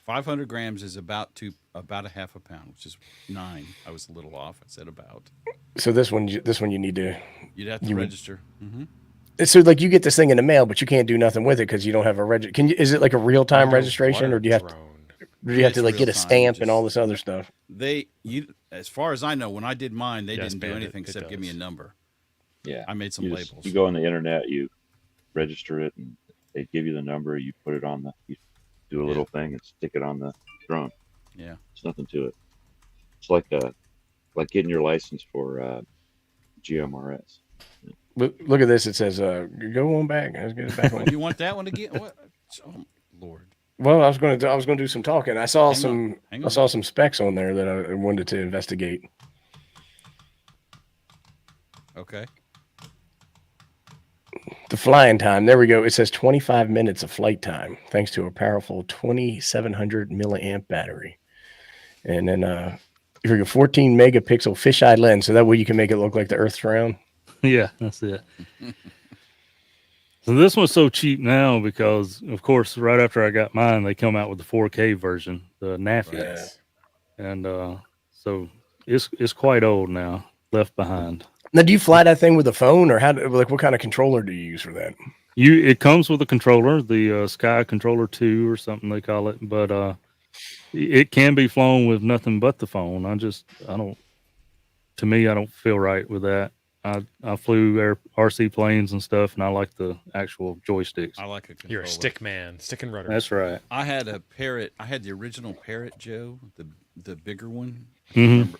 500 grams is about a half a pound, which is 9. I was a little off. I said about. So this one you need to. You'd have to register. Mm-hmm. So like you get this thing in the mail, but you can't do nothing with it because you don't have a Is it like a real time registration, or do you have to? Do you have to like get a stamp and all this other stuff? As far as I know, when I did mine, they didn't do anything except give me a number. Yeah, I made some labels. You go on the internet, you register it, and they give you the number. You put it on you do a little thing and stick it on the drone. Yeah, it's nothing to it. It's like getting your license for GMRS. Look at this. It says, "Go on back." Let's get it back on. You want that one again? What? Oh, Lord. Well, I was going to do some talking. I saw some specs on there that I wanted to investigate. Okay. The flying time. There we go. It says 25 minutes of flight time, thanks to a powerful 2700 milliamp battery. And then here we go, 14 megapixel fisheye lens, so that way you can make it look like the Earth's round. Yeah, that's it. So this one's so cheap now because, of course, right after I got mine, they come out with the 4K version, the NAFI, Yes. and so it's quite old now, left behind. Now, do you fly that thing with a phone, or what kind of controller do you use for that? It comes with a controller, the Sky Controller 2 or something they call it, but it can be flown with nothing but the phone. I don't feel right with that. I flew RC planes and stuff, and I like the actual joysticks. I like a controller. You're a stick man, stick and rudder. That's right. I had a Parrot. I had the original Parrot, Joe, the bigger one. Mm-hmm.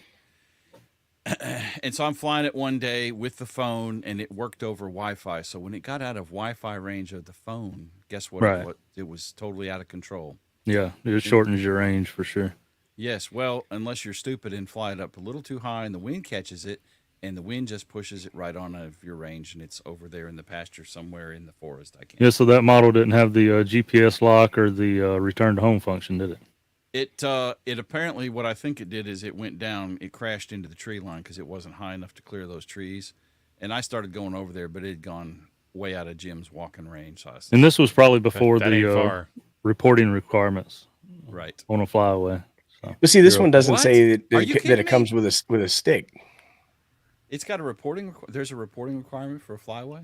And so I'm flying it one day with the phone, and it worked over Wi-Fi. So when it got out of Wi-Fi range of the phone, guess what? Right. It was totally out of control. Yeah, it shortens your range for sure. Yes, well, unless you're stupid and fly it up a little too high, and the wind catches it, and the wind just pushes it right on out of your range, and it's over there in the pasture somewhere in the forest. I can't. Yeah, so that model didn't have the GPS lock or the return to home function, did it? It apparently, what I think it did is it went down, it crashed into the tree line because it wasn't high enough to clear those trees. And I started going over there, but it had gone way out of Jim's walking range. So And this was probably before that ain't the far. reporting requirements right. on a flyaway. So, But see, this one doesn't What? say Are you that kidding it comes with a stick. It's got a reporting. There's a reporting requirement for a flyaway.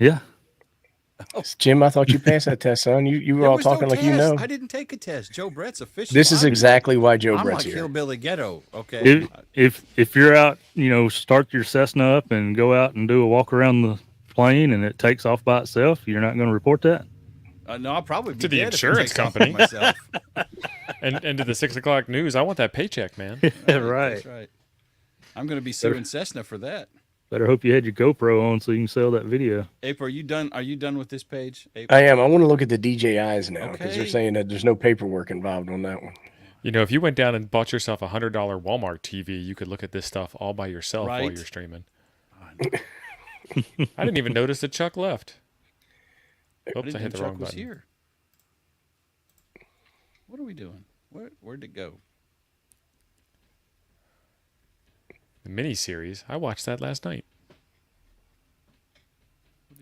yeah. Jim, I thought you passed that test, son. You were There all was no talking like you test. know. I didn't take a test. Joe Brett's official. This is exactly why Joe I'm Brett's like here. Hillbilly Ghetto. Okay. If you're out, start your Cessna up and go out and do a walk around the plane and it takes off by itself, you're not going to report that? No, I'll probably be To the dead if it insurance takes off company. myself. And to the 6 o'clock news, I want that paycheck, man. Right. That's right. I'm going to be suing Cessna for that. Better hope you had your GoPro on so you can sell that video. Ape, are you done? Are you done with this page? Ape? I am. I want to look at the DJIs now because they're Okay. saying that there's no paperwork involved on that one. If you went down and bought yourself a $100 Walmart TV, you could look at this stuff all by yourself while Right. you're streaming. I didn't even notice that Chuck left. Oops, I didn't hit the know wrong Chuck was button. here. What are we doing? Where'd it go? The mini-series, I watched that last night.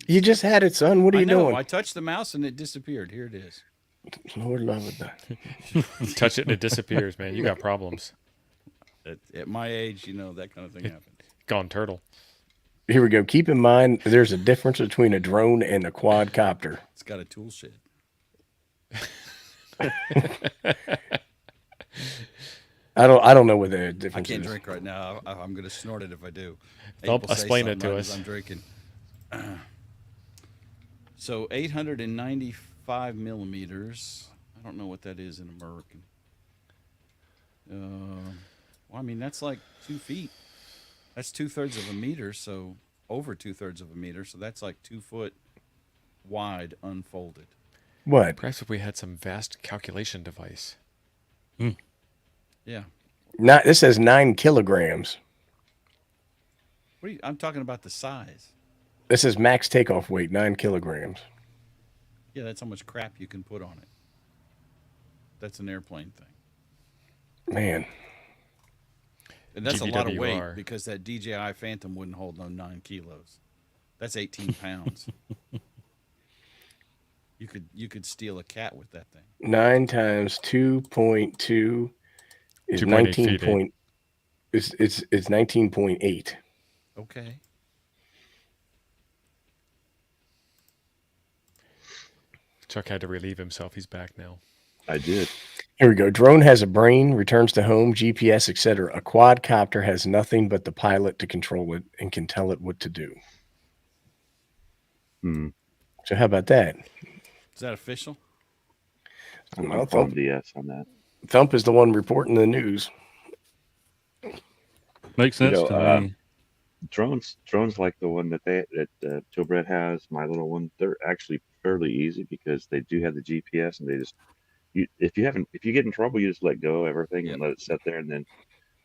You just had it, son. What are I you know. doing? I touched the mouse and it disappeared. Here it is. Lord love it. Touch it and it disappears, man. You got problems. At my age, that kind of thing happens. Gone turtle. Here we go. Keep in mind, there's a difference between a drone and a quadcopter. It's got a tool shed. I don't know what the I difference can't is. drink right now. I'm going to snort it if I do. Don't Abe will say explain it something to right as us. I'm drinking. So 895 millimeters. I don't know what that is in American. That's like 2 feet. That's 2/3 of a meter. So over 2/3 of a meter. So that's like 2 foot wide unfolded. What? Perhaps if we had some vast calculation device. Yeah. This says 9 kilograms. I'm talking about the size. This is max takeoff weight, 9 kilograms. Yeah, that's how much crap you can put on it. That's an airplane thing. Man. And that's a lot of weight GBWR. because that DJI Phantom wouldn't hold no 9 kilos. That's 18 pounds. You could steal a cat with that thing. 9 times 2.2 is 2.8 19 feet, point. It's 19.8. Okay. Chuck had to relieve himself. He's back now. I did. Here we go. Drone has a brain, returns to home, GPS, etc. A quadcopter has nothing but the pilot to control it and can tell it what to do. So how about that? Is that official? Well, Call DS on that. Thump is the one reporting the news. Makes sense to me. Drones like the one that Joe Brett has, my little one, they're actually fairly easy because they do have the GPS and they just if you get in trouble, you just let go of everything and let it sit there and then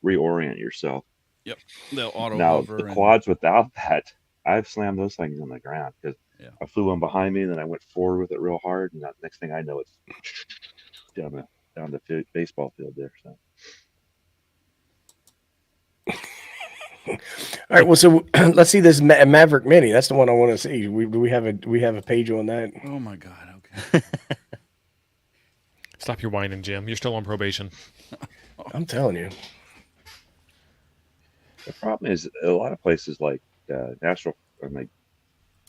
reorient yourself. Yep. They'll auto Now hover. the And, quads without that, I've slammed those things on the ground because yeah. I flew one behind me, and then I went forward with it real hard, and the next thing I know, it's down the baseball field there. So All right. Well, so let's see this Maverick Mini. That's the one I want to see. Do we have a page on that? Oh my God. Okay. Stop your whining, Jim. You're still on probation. I'm telling you. the problem is a lot of places like national,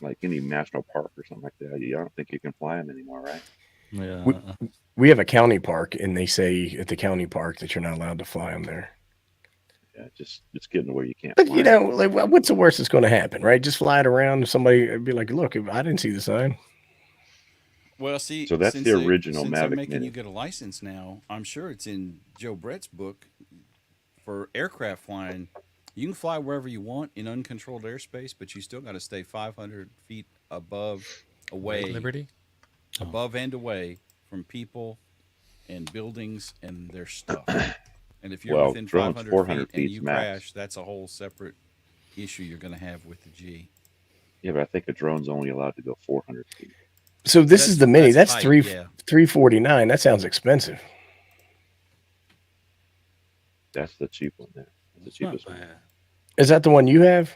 like any national park or something like that. I don't think you can fly them anymore, right? Yeah. We have a county park, and they say at the county park that you're not allowed to fly them there. Yeah, just getting to where you can't. But fly you 'em. know, like, what's the worst that's going to happen, right? Just fly it around, and somebody would be like, "Look, I didn't see the sign." Well, see, So that's the original since they're Mavic making Mini. you get a license now, I'm sure it's in Joe Brett's book for aircraft flying. You can fly wherever you want in uncontrolled airspace, but you still got to stay 500 feet away, Liberty? above and away from people and buildings and their stuff. And if you're Well, within drones 500 400 feet and feet's you max. crash, that's a whole separate issue you're going to have with the G. Yeah, but I think a drone's only allowed to go 400 feet. So this is the Mini. That's tight, yeah. $349. That sounds expensive. That's the cheap one there. That's the Not cheapest one. bad. Is that the one you have?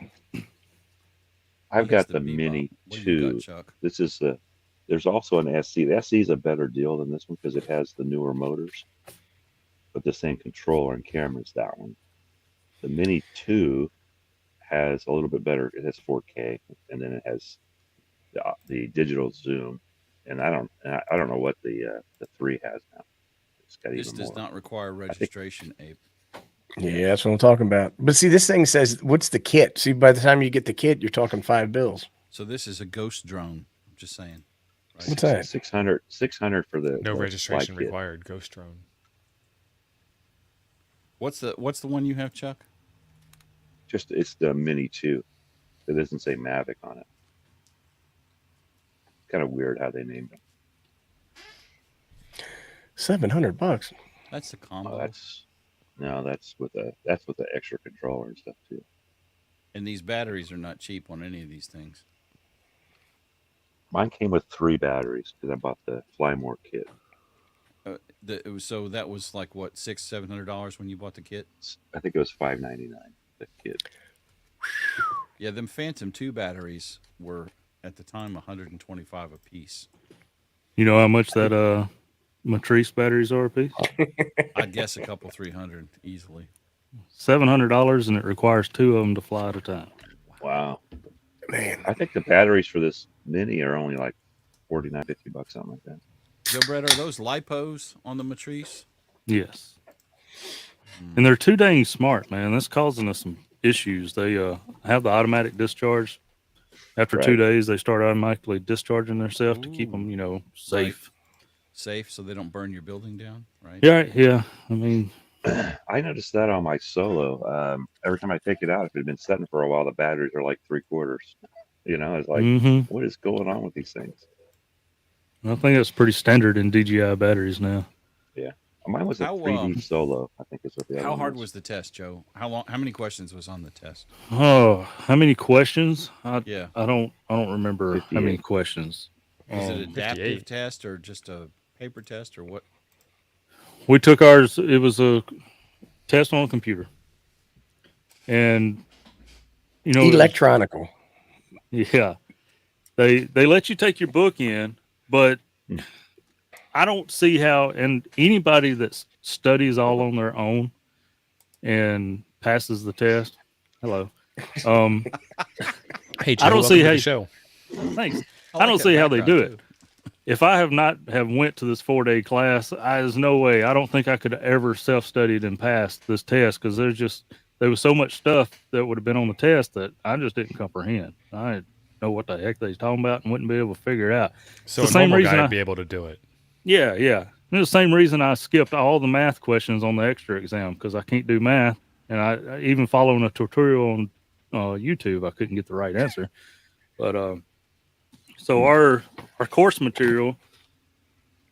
I've He got has the Bebop. Mini What do you 2. got, Chuck? This is the. There's also an SC. The SC is a better deal than this one because it has the newer motors, but the same controller and camera as that one. The Mini 2 has a little bit better. It has 4K, and then it has the digital zoom. And I don't know what the 3 has now. It's got This even does more. not require registration, Abe. Yeah, that's what I'm talking about. But see, this thing says, "What's the kit?" See, by the time you get the kit, you're talking $5. So this is a ghost drone. I'm just saying. Right? What's that? 600 for the No the registration flight kit. required. Ghost drone. What's the one you have, Chuck? Just it's the Mini 2. It doesn't say Mavic on it. Kind of weird how they named them. $700. That's the combo. That's with the extra controller and stuff too. And these batteries are not cheap on any of these things. Mine came with 3 batteries because I bought the Fly More kit. So that was like what, $600-700 when you bought the kit? I think it was $599 the kit. Yeah, them Phantom 2 batteries were at the time $125 a piece. You know how much that Matrice batteries are a piece? I'd guess a couple 300 easily. $700, and it requires 2 of them to fly at a time. Wow. Man, I think the batteries for this Mini are only like $49-50, something like that. Joe Brett, are those lipos on the Matrice? Yes. And they're too dang smart, man. That's causing us some issues. They have the automatic discharge. After 2 Right. days, they start automatically discharging themselves to keep them, safe. Safe so they don't burn your building down, right? Yeah. I mean, I noticed that on my Solo. Every time I take it out, if it had been sitting for a while, the batteries are like 3/4. It's like, what is going on with these things? I think that's pretty standard in DJI batteries now. Yeah. Mine was a How, 3D Solo, I think is what the other How one hard was the test, Joe? How many questions was on the test? Oh, how many questions? Yeah. I don't remember how many 58. questions. Was it adaptive 58. test or just a paper test or what? We took ours. It was a test on a computer, and electronical. Yeah, they let you take your book in, but I don't see how. And anybody that studies all on their own and passes the test, hello. Hey, Joe, I don't welcome see to how. the show. Thanks. I like don't that see how they do background, it. too. If I have not went to this 4-day class, there's no way. I don't think I could ever self-studied and pass this test because there was so much stuff that would have been on the test that I just didn't comprehend. I didn't know what the heck they was talking about and wouldn't be able to figure it out. So the a same normal reason guy I- would be able to do it. Yeah. And it's the same reason I skipped all the math questions on the extra exam because I can't do math, and I even following a tutorial on YouTube, I couldn't get the right answer. But so our course material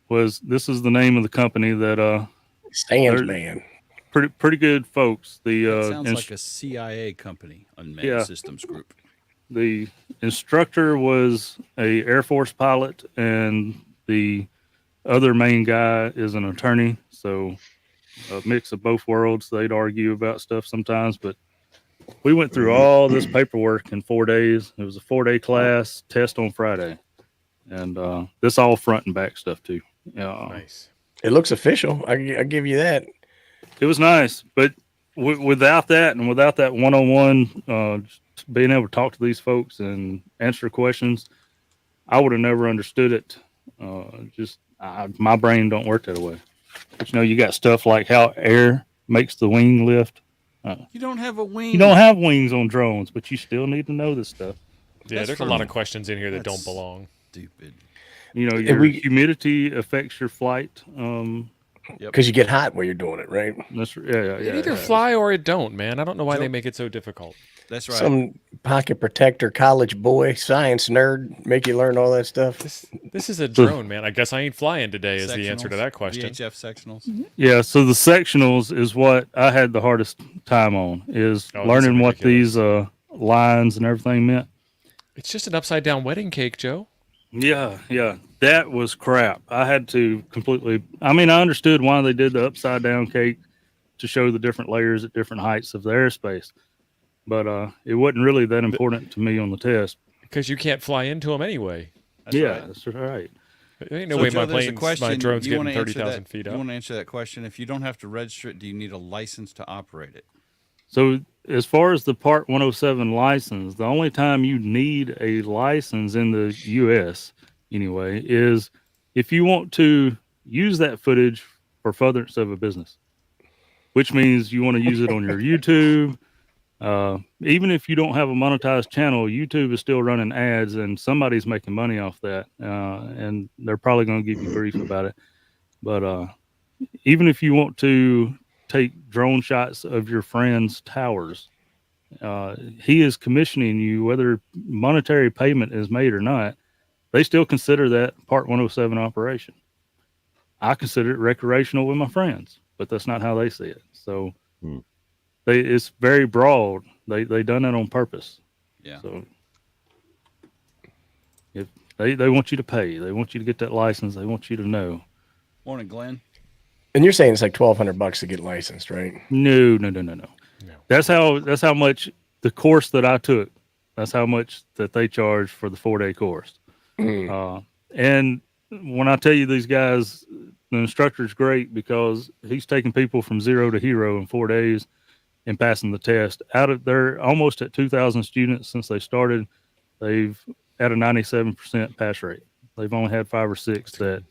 was, this is the name of the company that Sans man. pretty good folks. The That sounds like a CIA company, Unmanned Yeah. Systems Group. the instructor was a Air Force pilot, and the other main guy is an attorney. So a mix of both worlds. They'd argue about stuff sometimes, but we went through all this paperwork in 4 days. It was a 4-day class, test on Friday, and this all front and back stuff too. Nice. It looks official. I give you that. It was nice, but without that and without that one-on-one, being able to talk to these folks and answer questions, I would have never understood it. My brain don't work that way. But you got stuff like how air makes the wing lift. You don't have a wing. You don't have wings on drones, but you still need to know this stuff. Yeah, That's there's a lot of questions in here that don't belong. Stupid. Your humidity affects your flight. Because you get hot while you're doing it, right? That's It either fly or it don't, man. I don't know why they make it so difficult. That's right. Some pocket protector college boy science nerd make you learn all that stuff. This is a drone, man. I guess I ain't flying today is the answer to that question. VHF sectionals. Yeah, so the sectionals is what I had the hardest time on, is learning what these lines and everything meant. It's just an upside down wedding cake, Joe. Yeah, that was crap. I had to completely. I mean, I understood why they did the upside down cake to show the different layers at different heights of the airspace, but it wasn't really that important to me on the test because you can't fly into them anyway. That's right. That's right. There ain't no way Joe, my drone's getting 30,000 feet up. You want to answer that question? If you don't have to register it, do you need a license to operate it? So as far as the Part 107 license, the only time you need a license in the U.S. anyway is if you want to use that footage for furtherance of a business, which means you want to use it on your YouTube. Even if you don't have a monetized channel, YouTube is still running ads and somebody's making money off that. And they're probably going to give you grief about it. But even if you want to take drone shots of your friend's towers, he is commissioning you, whether monetary payment is made or not. They still consider that Part 107 operation. I consider it recreational with my friends, but that's not how they see it. So it's very broad. They done that on purpose. Yeah. So if they want you to pay, they want you to get that license, they want you to know. Morning, Glenn. And you're saying it's like $1,200 to get licensed, right? No. That's how much the course that I took. That's how much that they charge for the 4-day course. And when I tell you these guys, the instructor's great because he's taking people from 0 to hero in 4 days and passing the test. Out of they're almost at 2,000 students since they started. They've at a 97% pass rate. They've only had 5 or 6 that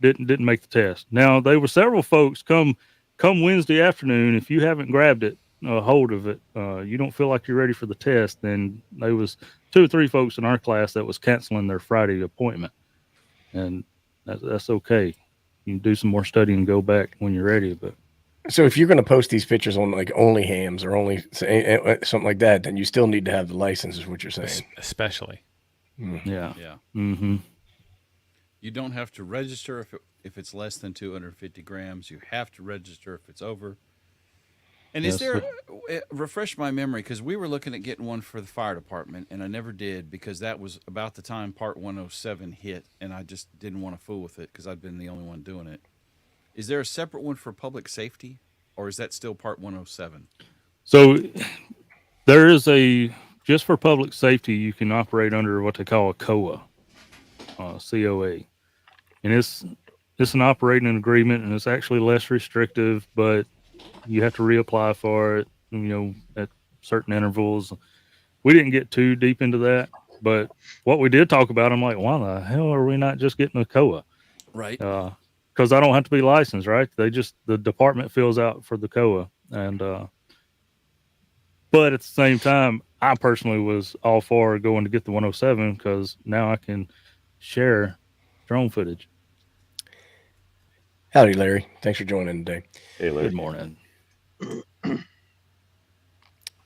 didn't make the test. Now there were several folks come Wednesday afternoon. If you haven't grabbed it, hold of it, you don't feel like you're ready for the test. Then there was 2 or 3 folks in our class that was canceling their Friday appointment, and that's okay. You can do some more study and go back when you're ready. But so if you're going to post these pictures on like only hams or only something like that, then you still need to have the license, is what you're saying. Especially. Yeah. Mm-hmm. You don't have to register if it's less than 250 grams. You have to register if it's over. And is there, refresh my memory, because we were looking at getting one for the fire department, and I never did because that was about the time Part 107 hit, and I just didn't want to fool with it because I'd been the only one doing it. Is there a separate one for public safety, or is that still Part 107? So there is just for public safety, you can operate under what they call a COA, COA. And it's an operating agreement, and it's actually less restrictive, but you have to reapply for it, at certain intervals. We didn't get too deep into that, but what we did talk about, I'm like, why the hell are we not just getting a COA? Right. Because I don't have to be licensed, right? The department fills out for the COA. And, but at the same time, I personally was all for going to get the 107 because now I can share drone footage. Howdy, Larry. Thanks for joining today. Hey, Larry. Good morning.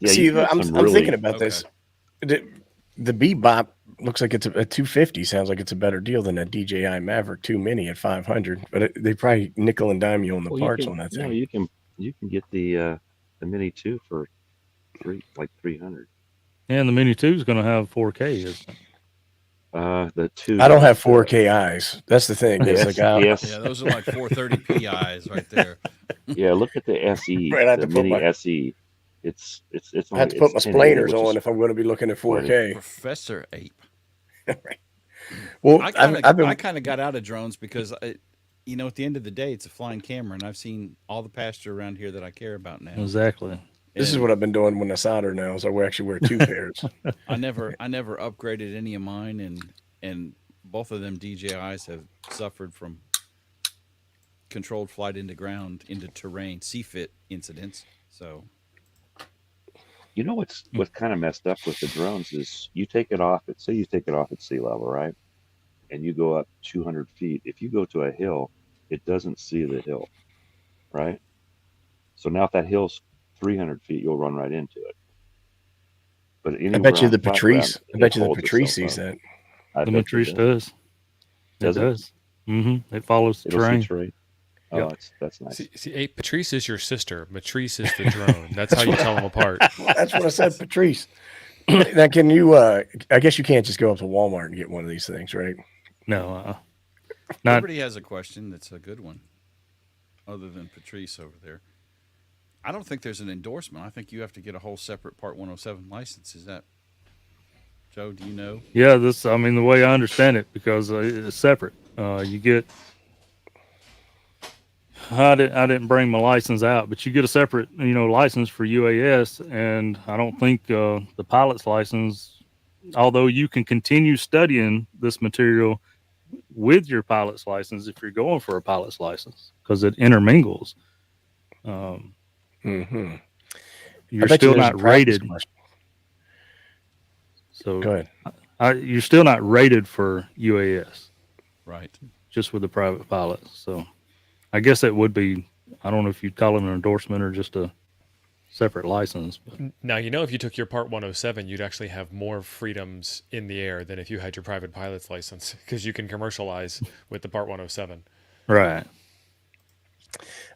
See, I'm thinking about this. The Bebop looks like it's a 250. Sounds like it's a better deal than a DJI Maverick 2 Mini at 500. But they probably nickel and dime you on the parts on that thing. No, you can get the Mini 2 for 300. And the Mini 2 is going to have 4K, isn't it? The 2. I don't have 4K eyes. That's the thing. It's like, yes. Yeah, those are like 430p eyes right there. Yeah, look at the SE, Right, I have the to put Mini my- SE. It's I have to put my splainers on if I'm going to be looking at 4K. Professor Ape. Well, I kind of got out of drones because, at the end of the day, it's a flying camera, and I've seen all the pasture around here that I care about now. Exactly. This is what I've been doing when I solder now. So we actually wear 2 pairs. I never upgraded any of mine, and both of them DJIs have suffered from controlled flight into ground, into terrain, CFIT incidents. So, You know what's kind of messed up with the drones is you take it off at sea level, right? And you go up 200 feet. If you go to a hill, it doesn't see the hill, right? So now if that hill's 300 feet, you'll run right into it. But I bet you the Patrice. I bet you the Patrice sees that. The Patrice does. It does. Mm-hmm. It follows the terrain. Oh, that's nice. See, Patrice is your sister. Matrice is the drone. That's how you tell them apart. That's what I said, Patrice. Now, can you? I guess you can't just go up to Walmart and get one of these things, right? No. Not. Liberty has a question that's a good one, other than Patrice over there. I don't think there's an endorsement. I think you have to get a whole separate Part 107 license. Is that, Joe? Do you know? Yeah, the way I understand it, because it's separate. You get. I didn't bring my license out, but you get a separate, license for UAS, and I don't think the pilot's license, although you can continue studying this material with your pilot's license if you're going for a pilot's license, because it intermingles. You're still not rated. So go ahead. You're still not rated for UAS, right? Just with the private pilot. So I guess that would be, I don't know if you'd call it an endorsement or just a separate license. But. Now, if you took your Part 107, you'd actually have more freedoms in the air than if you had your private pilot's license, because you can commercialize with the Part 107. Right.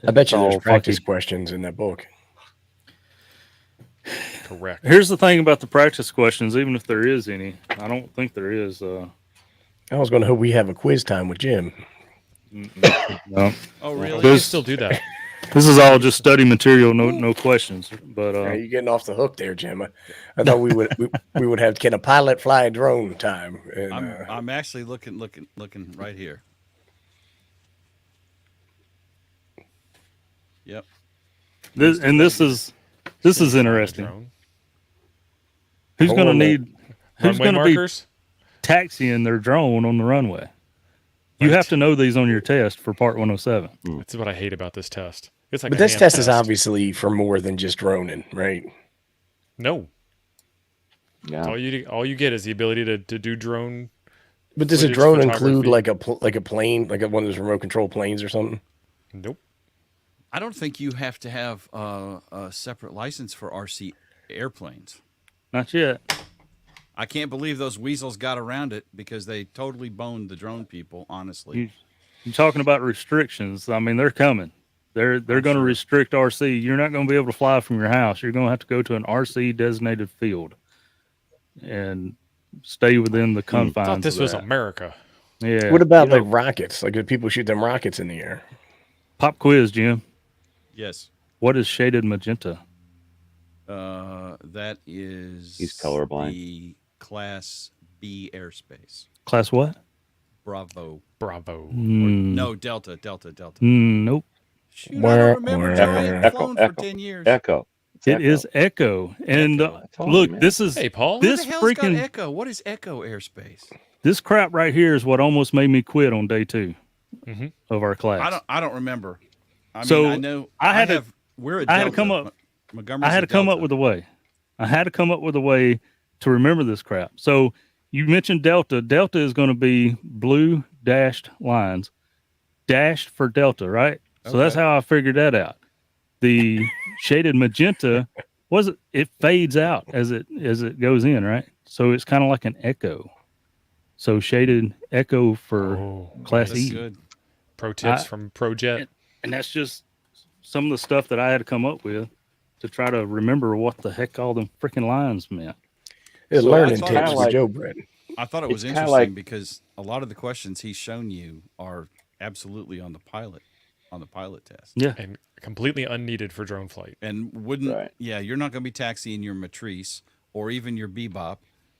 I bet you there's practice questions in that book. Correct. Here's the thing about the practice questions, even if there is any, I don't think there is. I was going to hope we have a quiz time with Jim. No. Oh, really? You can still do that. This is all just study material, no questions. But you're getting off the hook there, Jim. I thought we would have, can a pilot fly a drone time? And, I'm actually looking right here. Yep. This is interesting. Who's going to be taxiing their drone on the runway? You have to know these on your test for Part 107. That's what I hate about this test. It's like, but this test is obviously for more than just droning, right? No. Yeah. All you get is the ability to do drone. But does a drone include like a plane, like one of those remote control planes or something? Nope. I don't think you have to have a separate license for RC airplanes. Not yet. I can't believe those weasels got around it, because they totally boned the drone people, honestly. You're talking about restrictions. I mean, they're coming. They're going to restrict RC. You're not going to be able to fly from your house. You're going to have to go to an RC designated field and stay within the confines. I thought this was America. Yeah. What about like rockets? Like, if people shoot them rockets in the air? Pop quiz, Jim. Yes. What is shaded magenta? That is He's colorblind. The Class B airspace. Class what? Bravo. No, Delta. Nope. Shoot, I don't remember. I haven't flown for 10 years. Echo. It is Echo. And look, this is... Hey, Paul. What the hell's got Echo? What is Echo airspace? This crap right here is what almost made me quit on day 2 of our class. I don't remember. I know I had to come up. I had to come up with a way. I had to come up with a way to remember this crap. So you mentioned Delta. Delta is going to be blue dashed lines, dashed for Delta, right? So that's how I figured that out. The shaded magenta it fades out as it goes in, right? So it's kind of like an echo. So shaded echo for Class That's E. good. Pro tips from BroJett. And that's just some of the stuff that I had to come up with to try to remember what the heck all them freaking lines meant. It's So learning I thought tips it with was- Joe Brett. I thought it was It's kinda interesting like- because a lot of the questions he's shown you are absolutely on the pilot test. Yeah. And completely unneeded for drone flight. And wouldn't Right. you're not going to be taxiing your Matrice or even your Bebop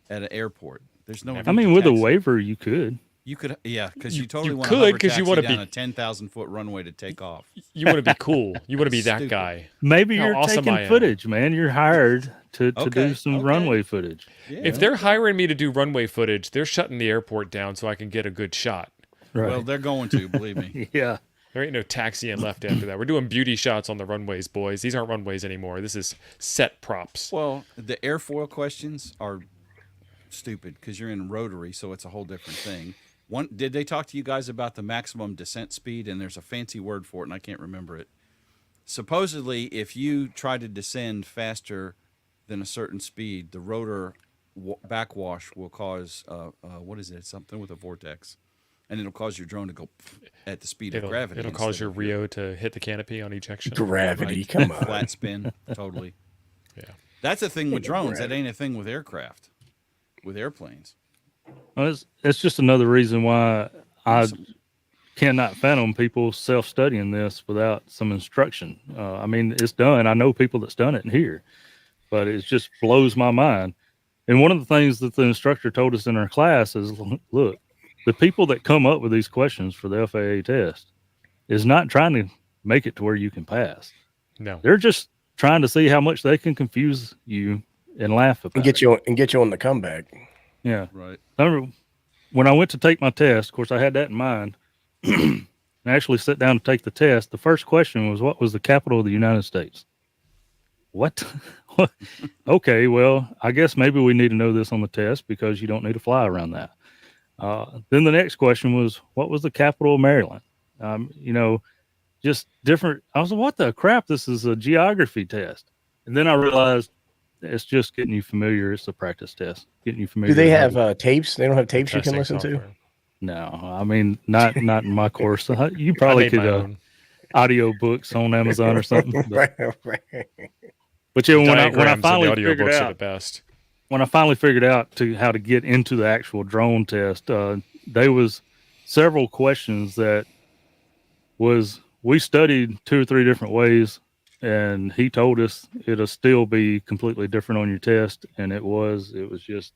at an airport. There's no. I need I mean, to with a taxi. waiver, you could. You could, because you You totally want could, to 'cause you want wanna to down be- a 10,000-foot runway to take off. You want to be cool. You want to be that Stupid. guy. Maybe How you're awesome I taking am. footage, man. You're hired to Okay, do some okay. runway footage. Yeah. If they're hiring me to do runway footage, they're shutting the airport down so I can get a good shot. Right. well, they're going to believe me. yeah. There ain't no taxiing left after that. We're doing beauty shots on the runways, boys. These aren't runways anymore. This is set props. Well, the airfoil questions are stupid because you're in rotary, so it's a whole different thing. Did they talk to you guys about the maximum descent speed? And there's a fancy word for it, and I can't remember it. Supposedly, if you try to descend faster than a certain speed, the rotor backwash will cause what is it? Something with a vortex, and it'll cause your drone to go at the speed of gravity. It'll cause instead your of Rio to hit the canopy on ejection. Gravity, right, come on. flat spin, totally. Yeah. That's a thing with drones. That ain't a thing with aircraft, with airplanes. Well, it's just another reason why I cannot fathom people self-studying this without some instruction. I mean, it's done. I know people that's done it in here, but it just blows my mind. And one of the things that the instructor told us in our class is, look, the people that come up with these questions for the FAA test is not trying to make it to where you can pass. No. They're just trying to see how much they can confuse you and laugh about And get you on the comeback. Yeah. Right. I remember when I went to take my test, of course, I had that in mind. I actually sat down to take the test. The first question was, what was the capital of the United States? What? Okay, well, I guess maybe we need to know this on the test because you don't need to fly around that. Then the next question was, what was the capital of Maryland? Just different. I was like, what the crap? This is a geography test. And then I realized it's just getting you familiar. It's a practice test. Getting you familiar. Do they with have tapes? They don't have tapes you can Testing listen to? software. No, I mean, not in my course. You probably I made my could own. audio books on Amazon or something. But, Right. but yeah, when I Diagrams and finally the figured audiobooks are the out best. when I finally figured out how to get into the actual drone test, there was several questions that we studied 2 or 3 different ways, and he told us it'll still be completely different on your test, and it was just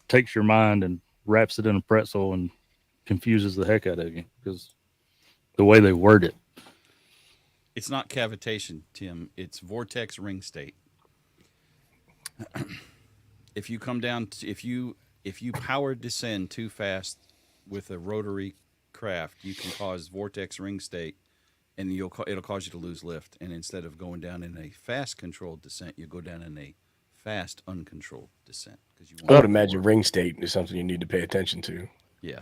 takes your mind and wraps it in a pretzel and confuses the heck out of you because the way they word it. It's not cavitation, Tim. It's vortex ring state. If you come down, if you power descend too fast with a rotary craft, you can cause vortex ring state, and it'll cause you to lose lift. And instead of going down in a fast controlled descent, you go down in a fast uncontrolled descent because you. I would imagine ring state is something you need to pay attention to. Yeah.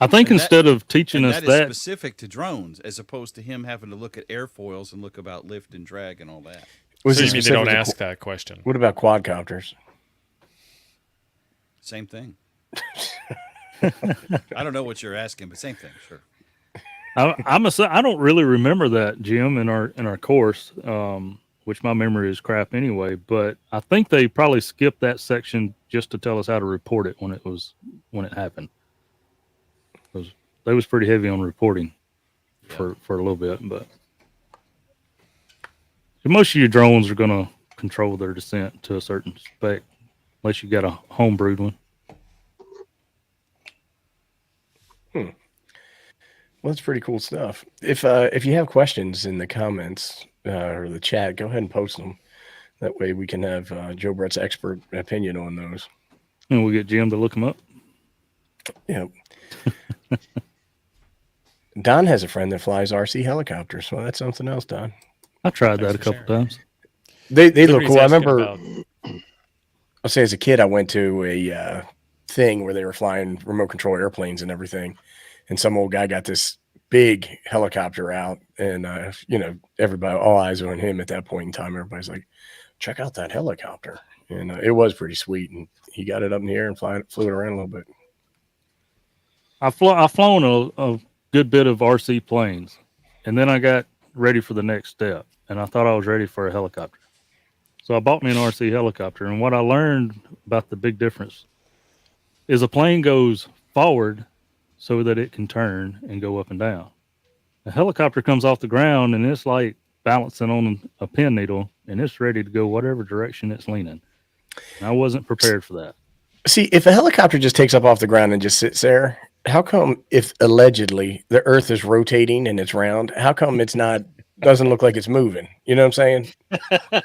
I think And that- instead of teaching And us that is specific to drones, as opposed to him having to look at airfoils and look about lift and drag and all that. Was So it you mean they don't specific to ask that question? What about quadcopters? Same thing. I don't know what you're asking, but same thing. Sure. I don't really remember that, Jim, in our course, which my memory is crap anyway. But I think they probably skipped that section just to tell us how to report it when it happened. Because they was pretty heavy on reporting for a little bit, but most of your drones are going to control their descent to a certain spec, unless you got a homebrewed one. Well, that's pretty cool stuff. If you have questions in the comments or the chat, go ahead and post them. That way we can have Joe Brett's expert opinion on those. And we'll get Jim to look them up. Yeah. Don has a friend that flies RC helicopters. Well, that's something else, Don. I tried Thanks that a for couple sharing. times. They look Somebody's cool. I asking remember. about- I'll say as a kid, I went to a thing where they were flying remote control airplanes and everything. And some old guy got this big helicopter out and, everybody, all eyes were on him at that point in time. Everybody's like, check out that helicopter. and it was pretty sweet. And he got it up in the air and flew it around a little bit. I've flown a good bit of RC planes, and then I got ready for the next step, and I thought I was ready for a helicopter. So I bought me an RC helicopter, and what I learned about the big difference is a plane goes forward so that it can turn and go up and down. A helicopter comes off the ground, and it's like balancing on a pin needle, and it's ready to go whatever direction it's leaning. And I wasn't prepared for that. See, if a helicopter just takes up off the ground and just sits there, how come if allegedly the Earth is rotating and it's round, how come it's not, doesn't look like it's moving? You know what I'm saying?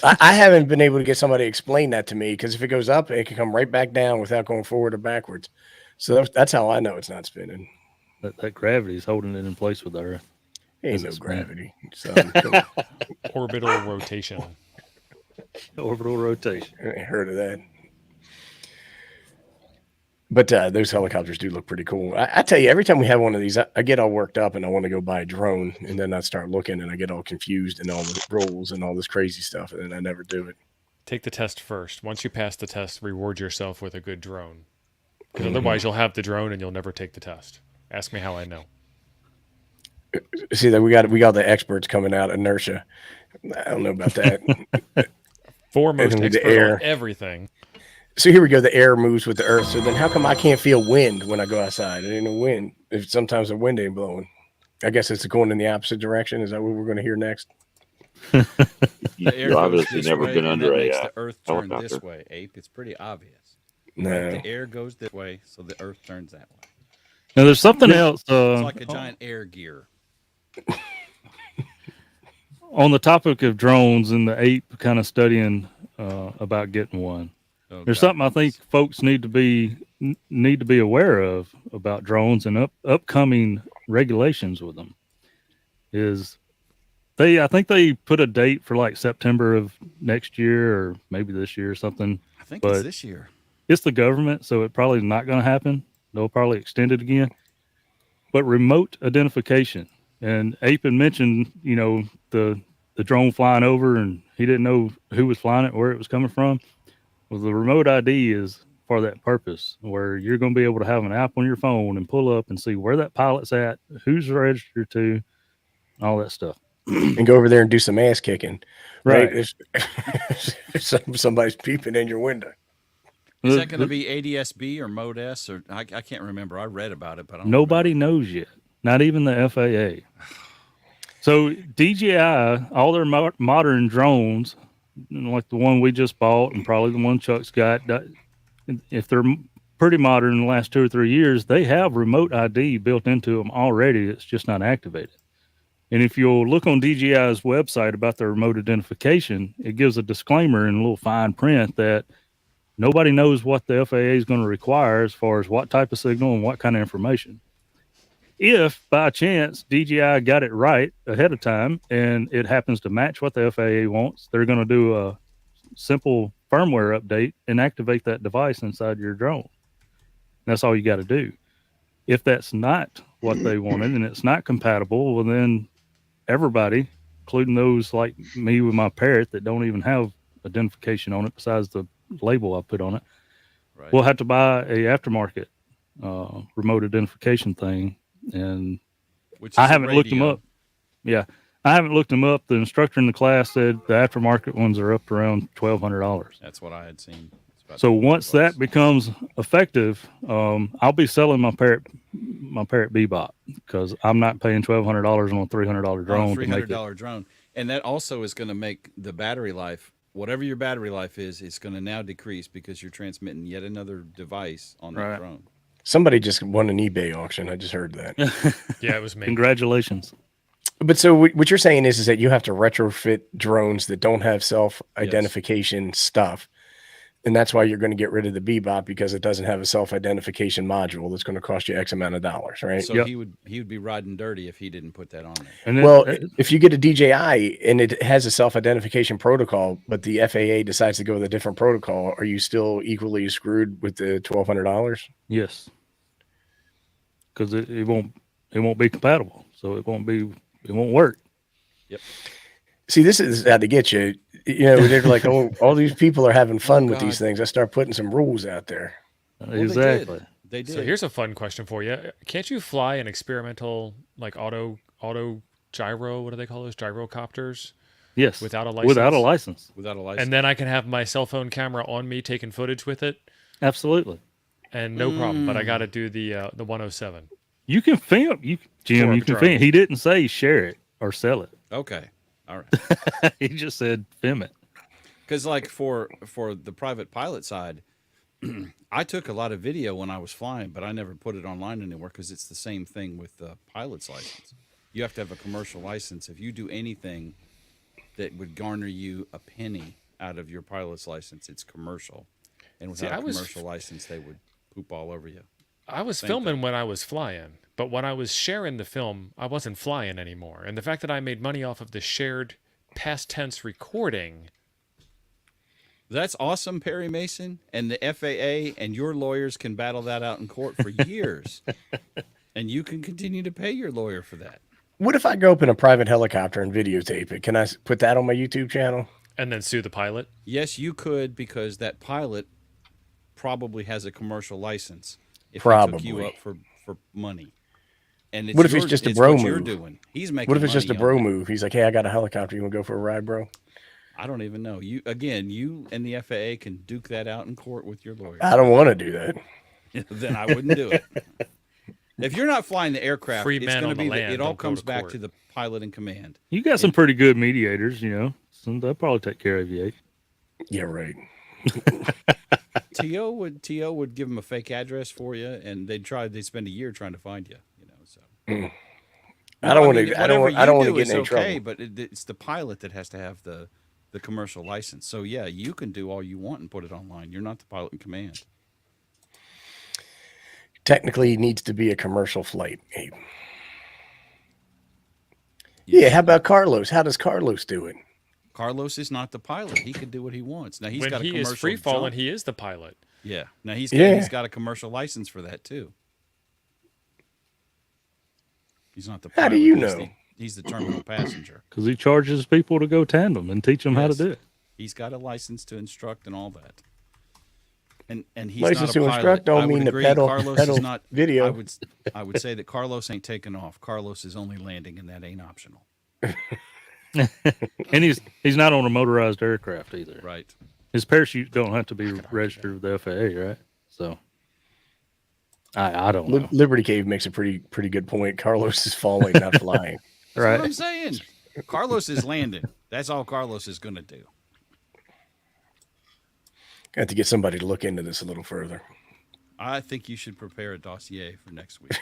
I haven't been able to get somebody to explain that to me, because if it goes up, it can come right back down without going forward or backwards. So that's how I know it's not spinning. That gravity is holding it in place with the Earth. Ain't no gravity. So Orbital rotation. Orbital rotation. I ain't heard of that. But those helicopters do look pretty cool. I tell you, every time we have one of these, I get all worked up and I want to go buy a drone, and then I start looking and I get all confused and all the rules and all this crazy stuff, and then I never do it. Take the test first. Once you pass the test, reward yourself with a good drone. Because otherwise you'll have the drone and you'll never take the test. Ask me how I know. See that we got the experts coming out, inertia. I don't know about that. Foremost And with the expert air. on everything. So here we go. The air moves with the Earth. So then how come I can't feel wind when I go outside? It ain't no wind. If sometimes the wind ain't blowing. I guess it's going in the opposite direction. Is that what we're going to hear next? The air You've goes obviously this never way, been and under that a makes the Earth turn this helicopter. way. Ape, it's pretty obvious. No. The air goes this way, so the Earth turns that way. Now there's something else. It's like a giant air gear. On the topic of drones and the ape kind of studying about getting one. Oh, There's God. something I think folks need to be aware of about drones and upcoming regulations with them. Is I think they put a date for like September of next year or maybe this year or something. I think but it's this year. It's the government, so it probably is not going to happen. They'll probably extend it again. But remote identification, and Ape had mentioned, the drone flying over, and he didn't know who was flying it, where it was coming from. Well, the remote ID is for that purpose, where you're going to be able to have an app on your phone and pull up and see where that pilot's at, who's registered to, all that stuff. And go over there and do some ass kicking. Right. If somebody's peeping in your window. Is that going to be ADSB or Mode S? Or I can't remember. I read about it, but I don't Nobody remember. knows yet, not even the FAA. So DJI, all their modern drones, like the one we just bought and probably the one Chuck's got, if they're pretty modern in the last 2 or 3 years, they have remote ID built into them already. It's just not activated. And if you'll look on DJI's website about their remote identification, it gives a disclaimer in a little fine print that nobody knows what the FAA is going to require as far as what type of signal and what kind of information. If by chance DJI got it right ahead of time and it happens to match what the FAA wants, they're going to do a simple firmware update and activate that device inside your drone. That's all you got to do. If that's not what they wanted and it's not compatible, well, then everybody, including those like me with my Parrot that don't even have identification on it besides the label I put on it, Right. we'll have to buy a aftermarket remote identification thing. And Which is I a haven't looked them radio. up. Yeah, I haven't looked them up. The instructor in the class said the aftermarket ones are up to around $1,200. That's what I had seen. It's about So $200. once that becomes effective, I'll be selling my Parrot Bebop because I'm not paying $1,200 on a $300 drone on a to make it. $300 drone, and that also is going to make the battery life, whatever your battery life is, it's going to now decrease because you're transmitting yet another device on that Right. drone. Somebody just won an eBay auction. I just heard that. Yeah, it was me. Congratulations. But so what you're saying is that you have to retrofit drones that don't have self-identification stuff. And that's why you're going to get rid of the Bebop, because it doesn't have a self-identification module that's going to cost you X amount of dollars, right? So Yep. he would be riding dirty if he didn't put that on there. And then, Well, if you get a DJI and it has a self-identification protocol, but the FAA decides to go with a different protocol, are you still equally screwed with the $1,200? yes, because it won't be compatible, so it won't work. See, this is how to get you. they're like, oh, all these people are having fun with these God. things. I start putting some rules out there. Well, Exactly. They did. So here's a fun question for you. Can't you fly an experimental like auto gyro? What do they call those gyrocopters? Yes. Without a license? Without a license. Without a license. And then I can have my cell phone camera on me taking footage with it, Absolutely. and no problem. But I got to do the 107. You can film. Jim, For you can drone. film. He didn't say share it or sell it. Okay. All right. He just said film it. Because like for the private pilot side, I took a lot of video when I was flying, but I never put it online anywhere because it's the same thing with the pilot's license. You have to have a commercial license. If you do anything that would garner you a penny out of your pilot's license, it's commercial. And without a commercial license, they would poop all over you. I was filming when I was flying, but when I was sharing the film, I wasn't flying anymore. And the fact that I made money off of the shared past tense recording. That's awesome, Perry Mason. And the FAA and your lawyers can battle that out in court for years. And you can continue to pay your lawyer for that. What if I go up in a private helicopter and videotape it? Can I put that on my YouTube channel? And then sue the pilot? Yes, you could, because that pilot probably has a commercial license. If Probably. he took you up for money. And it's What if it's just a bro what you're move? doing. He's making What if it's just a money bro on it. move? He's like, hey, I got a helicopter. You want to go for a ride, bro? I don't even know. You and the FAA can duke that out in court with your lawyer. I don't want to do that. Then I wouldn't do it. If you're not flying the aircraft, Free it's man going on to the be land, it all don't go comes to back court. to the pilot in command. You got some pretty good mediators, so they'll probably take care of you. Yeah, right. TO would give them a fake address for you, and they'd spend a year trying to find you. So. I don't want to. I Whatever don't want to you get do in is any okay, trouble. but it's the pilot that has to have the commercial license. So yeah, you can do all you want and put it online. You're not the pilot in command. Technically, it needs to be a commercial flight, Abe. Yeah. How about Carlos? How does Carlos do it? Carlos is not the pilot. He can do what he wants. Now he's When got a he commercial is free falling, jump. he is the pilot. Yeah. Now he's Yeah. got a commercial license for that too. He's not the How pilot. do you He's know? he's the terminal passenger. Because he charges people to go tandem and teach them how to Yes. do it. He's got a license to instruct and all that. And he's License not a to pilot. instruct don't I would mean to agree, pedal- Carlos pedal is not video. I would say that Carlos ain't taking off. Carlos is only landing, and that ain't optional. And he's not on a motorized aircraft either. Right. His parachute don't have to be registered with the FAA, right? So I don't know. Liberty Cave makes a pretty good point. Carlos is falling, not flying. That's Right. what I'm saying. Carlos is landing. That's all Carlos is going to do. Got to get somebody to look into this a little further. I think you should prepare a dossier for next week.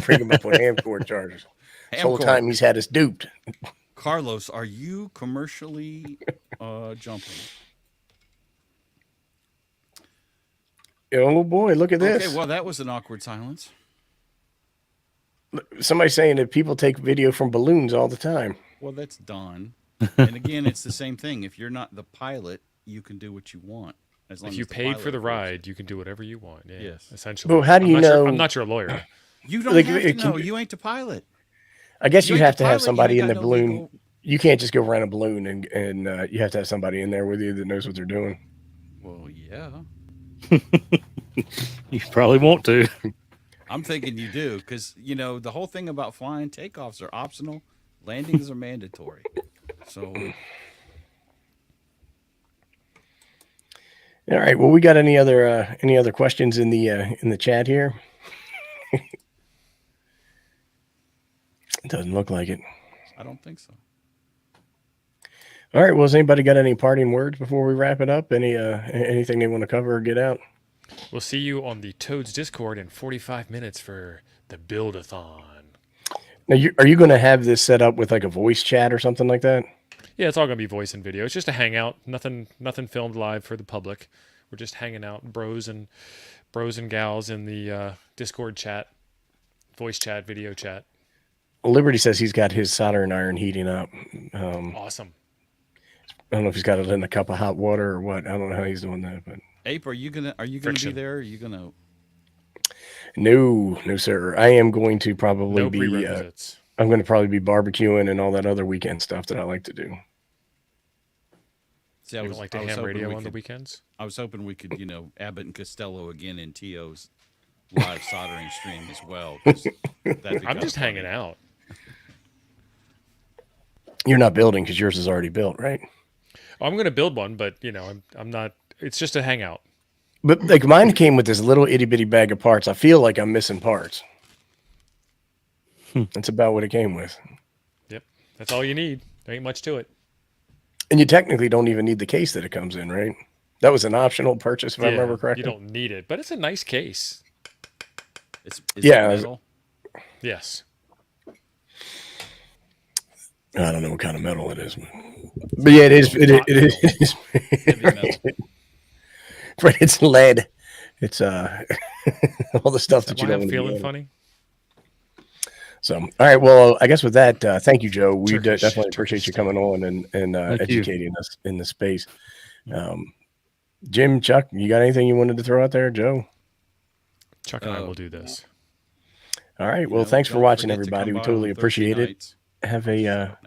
Bring him up on Amcor charges. This whole Amcor. time he's had us duped. Carlos, are you commercially jumping? Oh boy, look at this. Okay, well, that was an awkward silence. Somebody's saying that people take video from balloons all the time. Well, that's done. And again, it's the same thing. If you're not the pilot, you can do what you want. As long If you as the paid pilot for the approves it. ride, you can do whatever you want. Yeah, Yes. essentially. But how do you know? I'm not your lawyer. You don't Like, have to it can- know. You ain't the pilot. I guess You you ain't have the to have pilot, you somebody ain't in the got no balloon. legal- You can't just go rent a balloon and you have to have somebody in there with you that knows what they're doing. Well, yeah. You probably want to. I'm thinking you do because, the whole thing about flying, takeoffs are optional. Landings are mandatory. So, All right. Well, we got any other questions in the chat here? It doesn't look like it. I don't think so. All right. Well, has anybody got any parting words before we wrap it up? Anything they want to cover or get out? We'll see you on the Toads Discord in 45 minutes for the Build-a-thon. Now, are you going to have this set up with like a voice chat or something like that? Yeah, it's all gonna be voice and video. It's just a hangout. Nothing filmed live for the public. We're just hanging out, bros and gals in the Discord chat, voice chat, video chat. Liberty says he's got his soldering iron heating up. Awesome. I don't know if he's got it in a cup of hot water or what. I don't know how he's doing that, but Ape, are you gonna be Friction. there? Are you gonna? no, sir. I am going to probably No be. prerequisites. I'm going to probably be barbecuing and all that other weekend stuff that I like to do. See, You don't like to ham hoping radio we on the could- weekends? I was hoping we could, Abbott and Costello again in T.O.'s live soldering stream as well. 'cause that'd be I'm kinda just funny. hanging out. You're not building because yours is already built, right? I'm going to build one, but I'm not. It's just a hangout. But like mine came with this little itty bitty bag of parts. I feel like I'm missing parts. That's about what it came with. Yep, that's all you need. There ain't much to it. And you technically don't even need the case that it comes in, right? That was an optional purchase, if I remember correctly. You don't need it, but it's a nice case. Is Yeah, it metal? Yes. I don't know what kind of metal it is, but yeah, it is. It is. Heavy metal. Right, it's lead. It's all the stuff that you Why don't I'm want to be feeling in. funny. So, all right. Well, I guess with that, thank you, Joe. We Turkish- definitely Turkish appreciate you style. coming on and Thank you. educating us in the space. Jim, Chuck, you got anything you wanted to throw out there, Joe? Chuck and I will do this. All right. You Well, know, thanks for don't watching, forget to everybody. come We by totally on Thursday appreciate it. nights. Have a.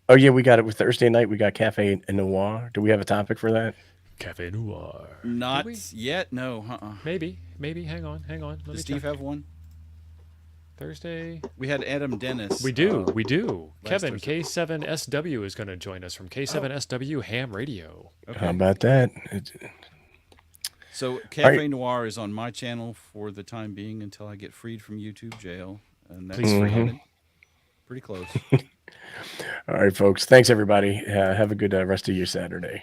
Oh yeah, we got it with Thursday night. We got Cafe and Noir. Do we have a topic for that? Cafe Noir. Not Do we? yet. No. Maybe. Hang on. Let Does me Steve check. have one? Thursday. We had Adam Dennis. We do. last Kevin, Thursday. K7SW is going to join us from K7SW Ham Radio. How about that? So Cafe Noir is on my channel for the time being until I get freed from YouTube jail, and that's Please free him. coming pretty close. All right, folks. Thanks, everybody. Have a good rest of your Saturday.